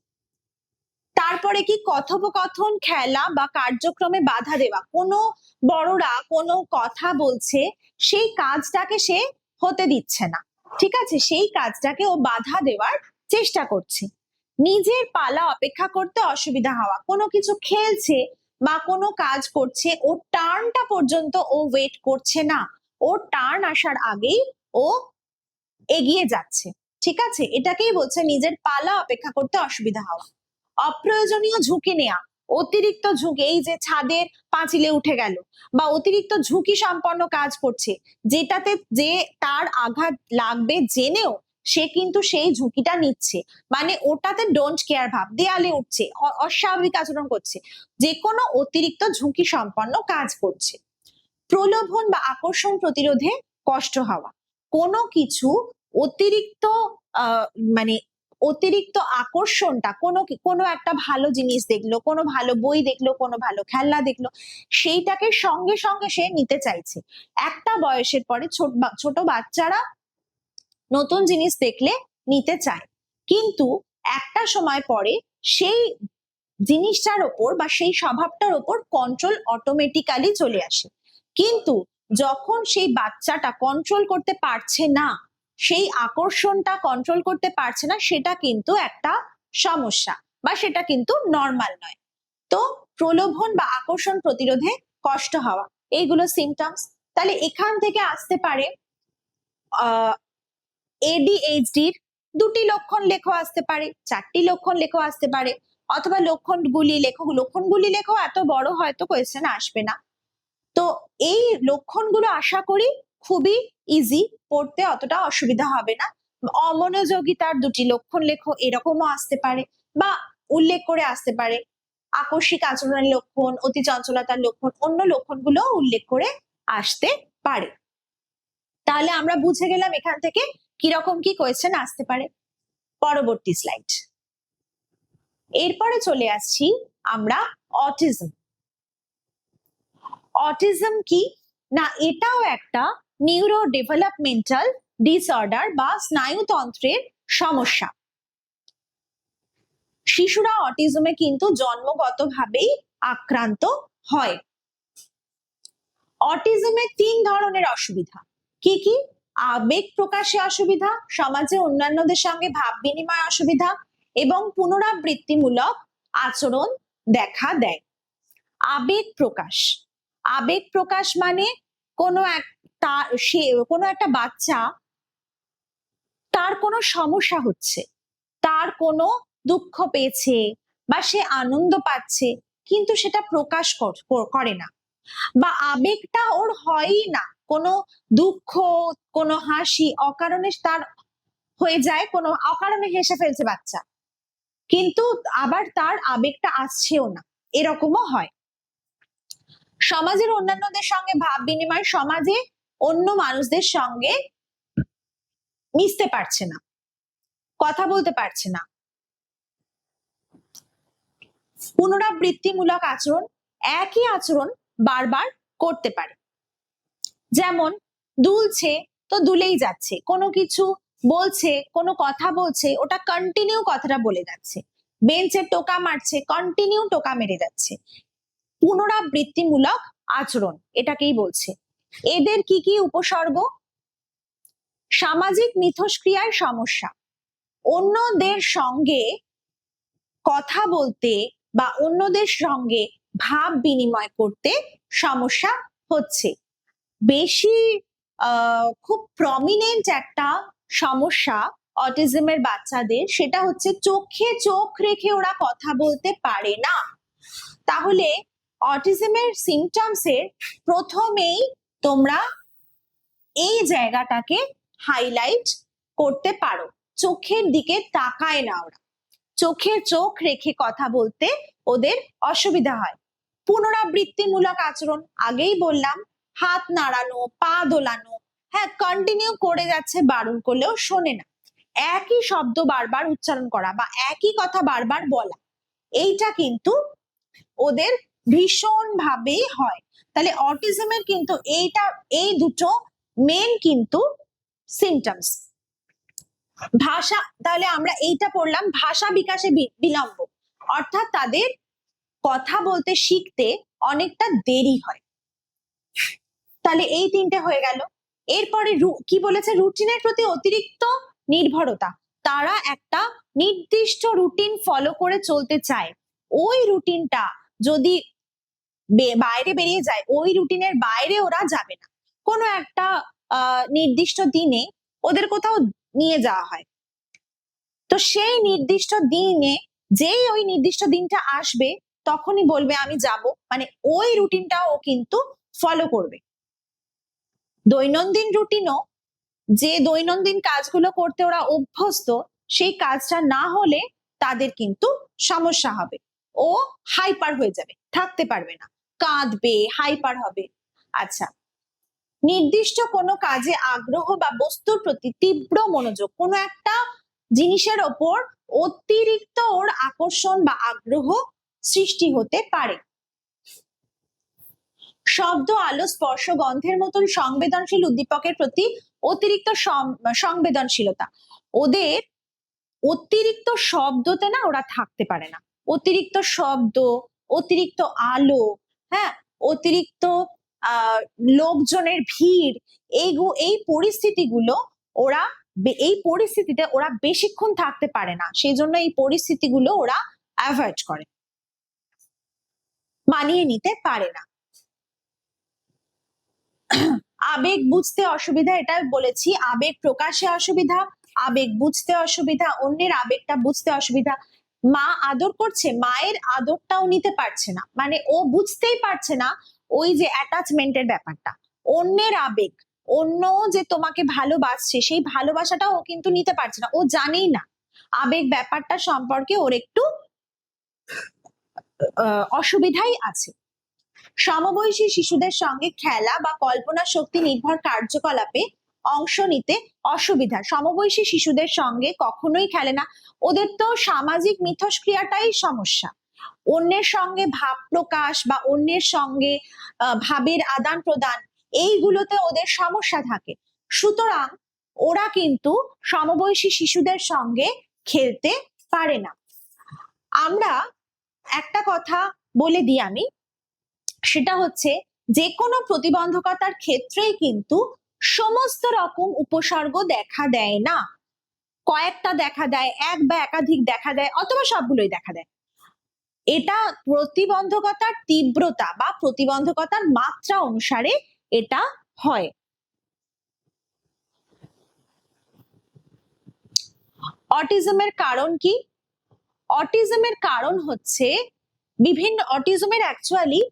তারপরে কি? কথোপকথন, খেলা বা কার্যক্রমে বাধা দেওয়া, কোনো বড়রা কোনো কথা বলছে সেই কাজটাকে সে হতে দিচ্ছে না, ঠিক আছে, সেই কাজটাকে ও বাধা দেওয়ার চেষ্টা করছে। নিজের পালা অপেক্ষা করতে অসুবিধা হওয়া, কোনো কিছু খেলছে বা কোনো কাজ করছে, ওর টার্নটা পর্যন্ত ও ওয়েট করছে না, ওর টার্ন আসার আগেই ও এগিয়ে যাচ্ছে। ঠিক আছে, এটাকেই বলছে নিজের পালা অপেক্ষা করতে অসুবিধা হওয়া। অপ্রয়োজনীয় ঝুঁকি নেওয়া, অতিরিক্ত ঝুঁকি, এই যে ছাদের পাঁচিলে উঠে গেল বা অতিরিক্ত ঝুঁকি সম্পন্ন কাজ করছে, যেটাতে যে তার আঘাত লাগবে জেনেও সে কিন্তু সেই ঝুঁকিটা নিচ্ছে, মানে ওটাতে ডোন্ট কেয়ার ভাব, দেয়ালে উঠছে, অস্বাভাবিক আচরণ করছে, যে কোনো অতিরিক্ত ঝুঁকি সম্পন্ন কাজ করছে। প্রলোভন বা আকর্ষণ প্রতিরোধে কষ্ট হওয়া, কোনো কিছু অতিরিক্ত মানে অতিরিক্ত আকর্ষণটা, কোনো একটা ভালো জিনিস দেখলো, কোনো ভালো বই দেখলো, কোনো ভালো খেলনা দেখলো, সেইটাকে সঙ্গে সঙ্গে সে নিতে চাইছে। একটা বয়সের পরে ছোট বাচ্চারা নতুন জিনিস দেখলে নিতে চায়, কিন্তু একটা সময় পরে সেই জিনিসটার ওপর বা সেই স্বভাবটার ওপর কন্ট্রোল অটোমেটিক্যালি চলে আসে। কিন্তু যখন সেই বাচ্চাটা কন্ট্রোল করতে পারছে না, সেই আকর্ষণটা কন্ট্রোল করতে পারছে না, সেটা কিন্তু একটা সমস্যা বা সেটা কিন্তু নর্মাল নয়। তো প্রলোভন বা আকর্ষণ প্রতিরোধে কষ্ট হওয়া, এইগুলো সিমটমস। তাহলে এখান থেকে আসতে পারে এডিএইচডির দুটি লক্ষণ লেখো আসতে পারে, চারটি লক্ষণ লেখো আসতে পারে, অথবা লক্ষণগুলি লেখো, এত বড় হয়তো কোয়েশ্চেন আসবে না। তো এই লক্ষণগুলো আশা করি খুবই ইজি, পড়তে অতটা অসুবিধা হবে না। অমনোযোগিতার দুটি লক্ষণ লেখো, এরকমও আসতে পারে, বা উল্লেখ করে আসতে পারে। আকস্মিক আচরণের লক্ষণ, অতি চঞ্চলতার লক্ষণ, অন্য লক্ষণগুলো উল্লেখ করে আসতে পারে। তাহলে আমরা বুঝে গেলাম এখান থেকে কিরকম কি কোয়েশ্চেন আসতে পারে। পরবর্তী স্লাইড। এরপরে চলে আসছি আমরা অটিজম। অটিজম কি না, এটাও একটা নিউরো ডেভেলপমেন্টাল ডিসঅর্ডার বা স্নায়ুতন্ত্রের সমস্যা। শিশুরা অটিজমে কিন্তু জন্মগতভাবেই আক্রান্ত হয়। অটিজমে 3 ধরনের অসুবিধা। কি কি? আবেগ প্রকাশে অসুবিধা, সমাজে অন্যান্যদের সঙ্গে ভাব বিনিময় অসুবিধা এবং পুনরাবৃত্তিমূলক আচরণ দেখা দেয়। আবেগ প্রকাশ মানে কোনো একটা বাচ্চা, তার কোনো সমস্যা হচ্ছে, তার কোনো দুঃখ পেয়েছে বা সে আনন্দ পাচ্ছে, কিন্তু সেটা প্রকাশ করে না, বা আবেগটা ওর হয়ই না, কোনো দুঃখ, কোনো হাসি অকারণে তার হয়ে যায়, কোনো অকারণে হেসে ফেলছে বাচ্চা, কিন্তু আবার তার আবেগটা আসছেও না, এরকমও হয়। সমাজের অন্যান্যদের সঙ্গে ভাব বিনিময়, সমাজে অন্য মানুষদের সঙ্গে মিশতে পারছে না, কথা বলতে পারছে না। পুনরাবৃত্তিমূলক আচরণ, একই আচরণ বারবার করতে পারে, যেমন দুলছে তো দুলেই যাচ্ছে, কোনো কিছু বলছে, কোনো কথা বলছে, ওটা কন্টিনিউ কথাটা বলে যাচ্ছে, বেঞ্চে টোকা মারছে, কন্টিনিউ টোকা মেরে যাচ্ছে। পুনরাবৃত্তিমূলক আচরণ এটাকেই বলছে। এদের কি কি উপসর্গ? সামাজিক মিথস্ক্রিয়ার সমস্যা, অন্যদের সঙ্গে কথা বলতে বা অন্যদের সঙ্গে ভাব বিনিময় করতে সমস্যা হচ্ছে। বেশি খুব প্রমিনেন্ট একটা সমস্যা অটিজমের বাচ্চাদের, সেটা হচ্ছে চোখে চোখ রেখে ওরা কথা বলতে পারে না। তাহলে অটিজমের সিমটমসের প্রথমেই তোমরা এই জায়গাটাকে হাইলাইট করতে পারো, চোখের দিকে তাকায় না ওরা, চোখে চোখ রেখে কথা বলতে ওদের অসুবিধা হয়। পুনরাবৃত্তিমূলক আচরণ, আগেই বললাম, হাত নাড়ানো, পা দোলানো, হ্যাঁ কন্টিনিউ করে যাচ্ছে, বারণ করলেও শোনে না, একই শব্দ বারবার উচ্চারণ করা বা একই কথা বারবার বলা, এইটা কিন্তু ওদের ভীষণ ভাবেই হয়। তাহলে অটিজমের কিন্তু এই দুটো মেন কিন্তু সিমটমস। ভাষা, তাহলে আমরা এইটা পড়লাম, ভাষা বিকাশে বিলম্ব, অর্থাৎ তাদের কথা বলতে শিখতে অনেকটা দেরি হয়। তাহলে এই তিনটে হয়ে গেল। এরপরে কি বলেছে, রুটিনের প্রতি অতিরিক্ত নির্ভরতা। তারা একটা নির্দিষ্ট রুটিন ফলো করে চলতে চায়, ওই রুটিনটা যদি বাইরে বেরিয়ে যায়, ওই রুটিনের বাইরে ওরা যাবে না। কোনো একটা নির্দিষ্ট দিনে ওদের কোথাও নিয়ে যাওয়া হয়, তো সেই নির্দিষ্ট দিনে যেই ওই নির্দিষ্ট দিনটা আসবে তখনই বলবে আমি যাব, মানে ওই রুটিনটা ও কিন্তু ফলো করবে। দৈনন্দিন রুটিনও, যে দৈনন্দিন কাজগুলো করতে ওরা অভ্যস্ত, সেই কাজটা না হলে তাদের কিন্তু সমস্যা হবে, ও হাইপার হয়ে যাবে, থাকতে পারবে না, কাঁদবে, হাইপার হবে। আচ্ছা, নির্দিষ্ট কোনো কাজে আগ্রহ বা বস্তুর প্রতি তীব্র মনোযোগ, কোনো একটা জিনিসের ওপর অতিরিক্ত ওর আকর্ষণ বা আগ্রহ সৃষ্টি হতে পারে। শব্দ, আলো, স্পর্শ, গন্ধের মতন সংবেদনশীল উদ্দীপকের প্রতি অতিরিক্ত সংবেদনশীলতা। ওদের অতিরিক্ত শব্দতে না ওরা থাকতে পারে না, অতিরিক্ত শব্দ, অতিরিক্ত আলো, হ্যাঁ, অতিরিক্ত লোকজনের ভিড়, এই পরিস্থিতিগুলো ওরা, এই পরিস্থিতিতে ওরা বেশিক্ষণ থাকতে পারে না, সেই জন্য এই পরিস্থিতিগুলো ওরা অ্যাভয়েড করে, মানিয়ে নিতে পারে না। আবেগ বুঝতে অসুবিধা, এটা বলেছি, আবেগ প্রকাশে অসুবিধা, আবেগ বুঝতে অসুবিধা, অন্যের আবেগটা বুঝতে অসুবিধা। মা আদর করছে, মায়ের আদরটাও নিতে পারছে না, মানে ও বুঝতেই পারছে না ওই যে অ্যাটাচমেন্টের ব্যাপারটা, অন্যের আবেগ, অন্য যে তোমাকে ভালোবাসছে সেই ভালোবাসাটা ও কিন্তু নিতে পারছে না, ও জানেই না, আবেগ ব্যাপারটা সম্পর্কে ওর একটু অসুবিধাই আছে। সমবয়সী শিশুদের সঙ্গে খেলা বা কল্পনা শক্তি নির্ভর কার্যকলাপে অংশ নিতে অসুবিধা। সমবয়সী শিশুদের সঙ্গে কখনোই খেলে না, ওদের তো সামাজিক মিথস্ক্রিয়াটাই সমস্যা, অন্যের সঙ্গে ভাব প্রকাশ বা অন্যের সঙ্গে ভাবের আদান প্রদান, এইগুলোতে ওদের সমস্যা থাকে, সুতরাং ওরা কিন্তু সমবয়সী শিশুদের সঙ্গে খেলতে পারে না। আমরা একটা কথা বলে দিই আমি, সেটা হচ্ছে যে কোনো প্রতিবন্ধকতার ক্ষেত্রেই কিন্তু সমস্ত রকম উপসর্গ দেখা দেয় না, কয়েকটা দেখা দেয়, এক বা একাধিক দেখা দেয়, অথবা সবগুলোই দেখা দেয়। এটা প্রতিবন্ধকতার তীব্রতা বা প্রতিবন্ধকতার মাত্রা অনুসারে এটা হয়। অটিজমের কারণ কি? অটিজমের কারণ হচ্ছে বিভিন্ন, অটিজমের অ্যাকচুয়ালি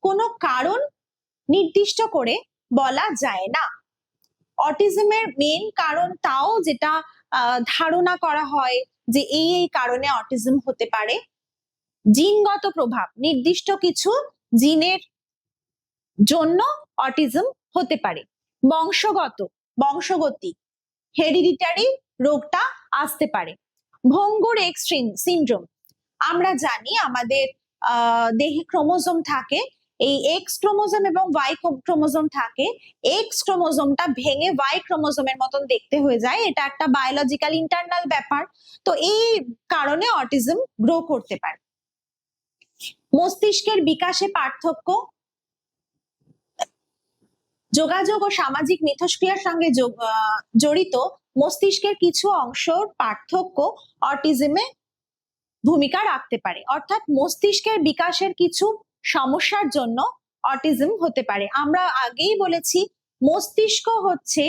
কোনো কারণ নির্দিষ্ট করে বলা যায় না। অটিজমের মেন কারণ তাও যেটা ধারণা করা হয় যে এই কারণে অটিজম হতে পারে, জিনগত প্রভাব, নির্দিষ্ট কিছু জিনের জন্য অটিজম হতে পারে, বংশগতি, হেরিডিটারি রোগটা আসতে পারে। ভঙ্গুর এক্স সিনড্রোম, আমরা জানি আমাদের দেহে ক্রোমোজোম থাকে, এই এক্স ক্রোমোজোম এবং ওয়াই ক্রোমোজোম থাকে, এক্স ক্রোমোজোমটা ভেঙে ওয়াই ক্রোমোজোমের মতন দেখতে হয়ে যায়, এটা একটা বায়োলজিক্যাল ইন্টারনাল ব্যাপার, তো এই কারণে অটিজম গ্রো করতে পারে। মস্তিষ্কের বিকাশে পার্থক্য, যোগাযোগ ও সামাজিক মিথস্ক্রিয়ার সঙ্গে জড়িত মস্তিষ্কের কিছু অংশর পার্থক্য অটিজমে ভূমিকা রাখতে পারে, অর্থাৎ মস্তিষ্কের বিকাশের কিছু সমস্যার জন্য অটিজম হতে পারে। আমরা আগেই বলেছি মস্তিষ্ক হচ্ছে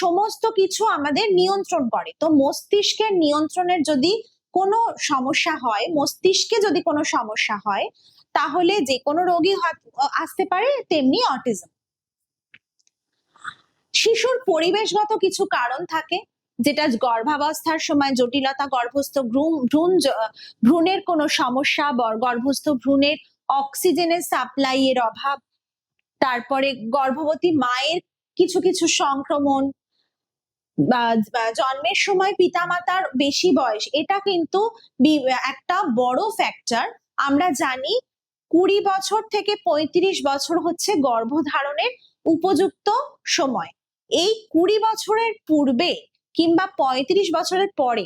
সমস্ত কিছু আমাদের নিয়ন্ত্রণ করে, তো মস্তিষ্কের নিয়ন্ত্রণের যদি কোনো সমস্যা হয়, মস্তিষ্কে যদি কোনো সমস্যা হয়, তাহলে যে কোনো রোগী আসতে পারে, তেমনি অটিজম। শিশুর পরিবেশগত কিছু কারণ থাকে, যেটা গর্ভাবস্থার সময় জটিলতা, গর্ভস্থ ভ্রূণের কোনো সমস্যা, গর্ভস্থ ভ্রূণের অক্সিজেনের সাপ্লাই এর অভাব, তারপরে গর্ভবতী মায়ের কিছু কিছু সংক্রমণ, জন্মের সময় পিতামাতার বেশি বয়স, এটা কিন্তু একটা বড় ফ্যাক্টর। আমরা জানি 20 বছর থেকে 35 বছর হচ্ছে গর্ভধারণের উপযুক্ত সময়, এই 20 বছরের পূর্বে কিংবা 35 বছরের পরে,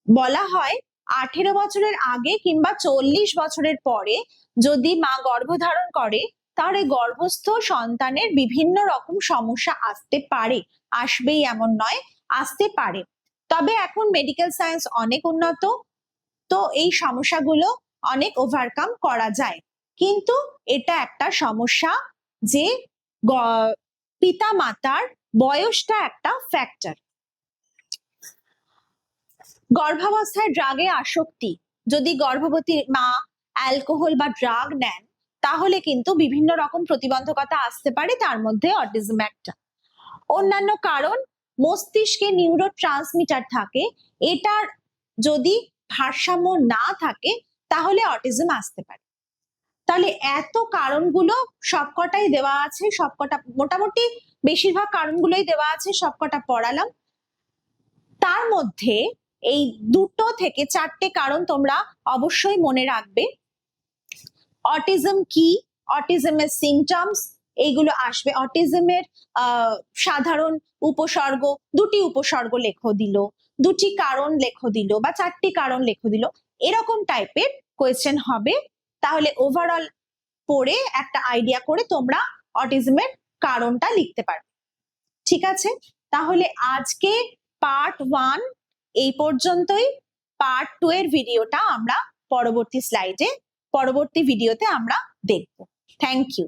বলা হয় 18 বছরের আগে কিংবা 40 বছরের পরে যদি মা গর্ভধারণ করে তাহলে গর্ভস্থ সন্তানের বিভিন্ন রকম সমস্যা আসতে পারে, আসবেই এমন নয়, আসতে পারে। তবে এখন মেডিকেল সায়েন্স অনেক উন্নত, তো এই সমস্যাগুলো অনেক ওভারকাম করা যায়। কিন্তু এটা একটা সমস্যা যে পিতা মাতার বয়সটা একটা ফ্যাক্টর। গর্ভাবস্থায় ড্রাগে আসক্তি, যদি গর্ভবতী মা অ্যালকোহল বা ড্রাগ নেন তাহলে কিন্তু বিভিন্ন রকম প্রতিবন্ধকতা আসতে পারে, তার মধ্যে অটিজম একটা। অন্যান্য কারণ, মস্তিষ্কে নিউরো ট্রান্সমিটার থাকে, এটার যদি ভারসাম্য না থাকে তাহলে অটিজম আসতে পারে। তাহলে এত কারণগুলো সবকটাই দেওয়া আছে, সবকটা মোটামুটি বেশিরভাগ কারণগুলোই দেওয়া আছে, সবকটা পড়ালাম। তার মধ্যে এই 2 থেকে 4টে কারণ তোমরা অবশ্যই মনে রাখবে। অটিজম কি, অটিজমের সিমটমস, এইগুলো আসবে। অটিজমের সাধারণ উপসর্গ, 2টি উপসর্গ লেখো দিল, 2টি কারণ লেখো দিল, বা 4টি কারণ লেখো দিল, এরকম টাইপের কোয়েশ্চেন হবে। তাহলে ওভারঅল পড়ে একটা আইডিয়া করে তোমরা অটিজমের কারণটা লিখতে পারবে। ঠিক আছে, তাহলে আজকে পার্ট 1 এই পর্যন্তই। পার্ট 2 এর ভিডিওটা আমরা পরবর্তী ভিডিওতে আমরা দেখব। Thank you.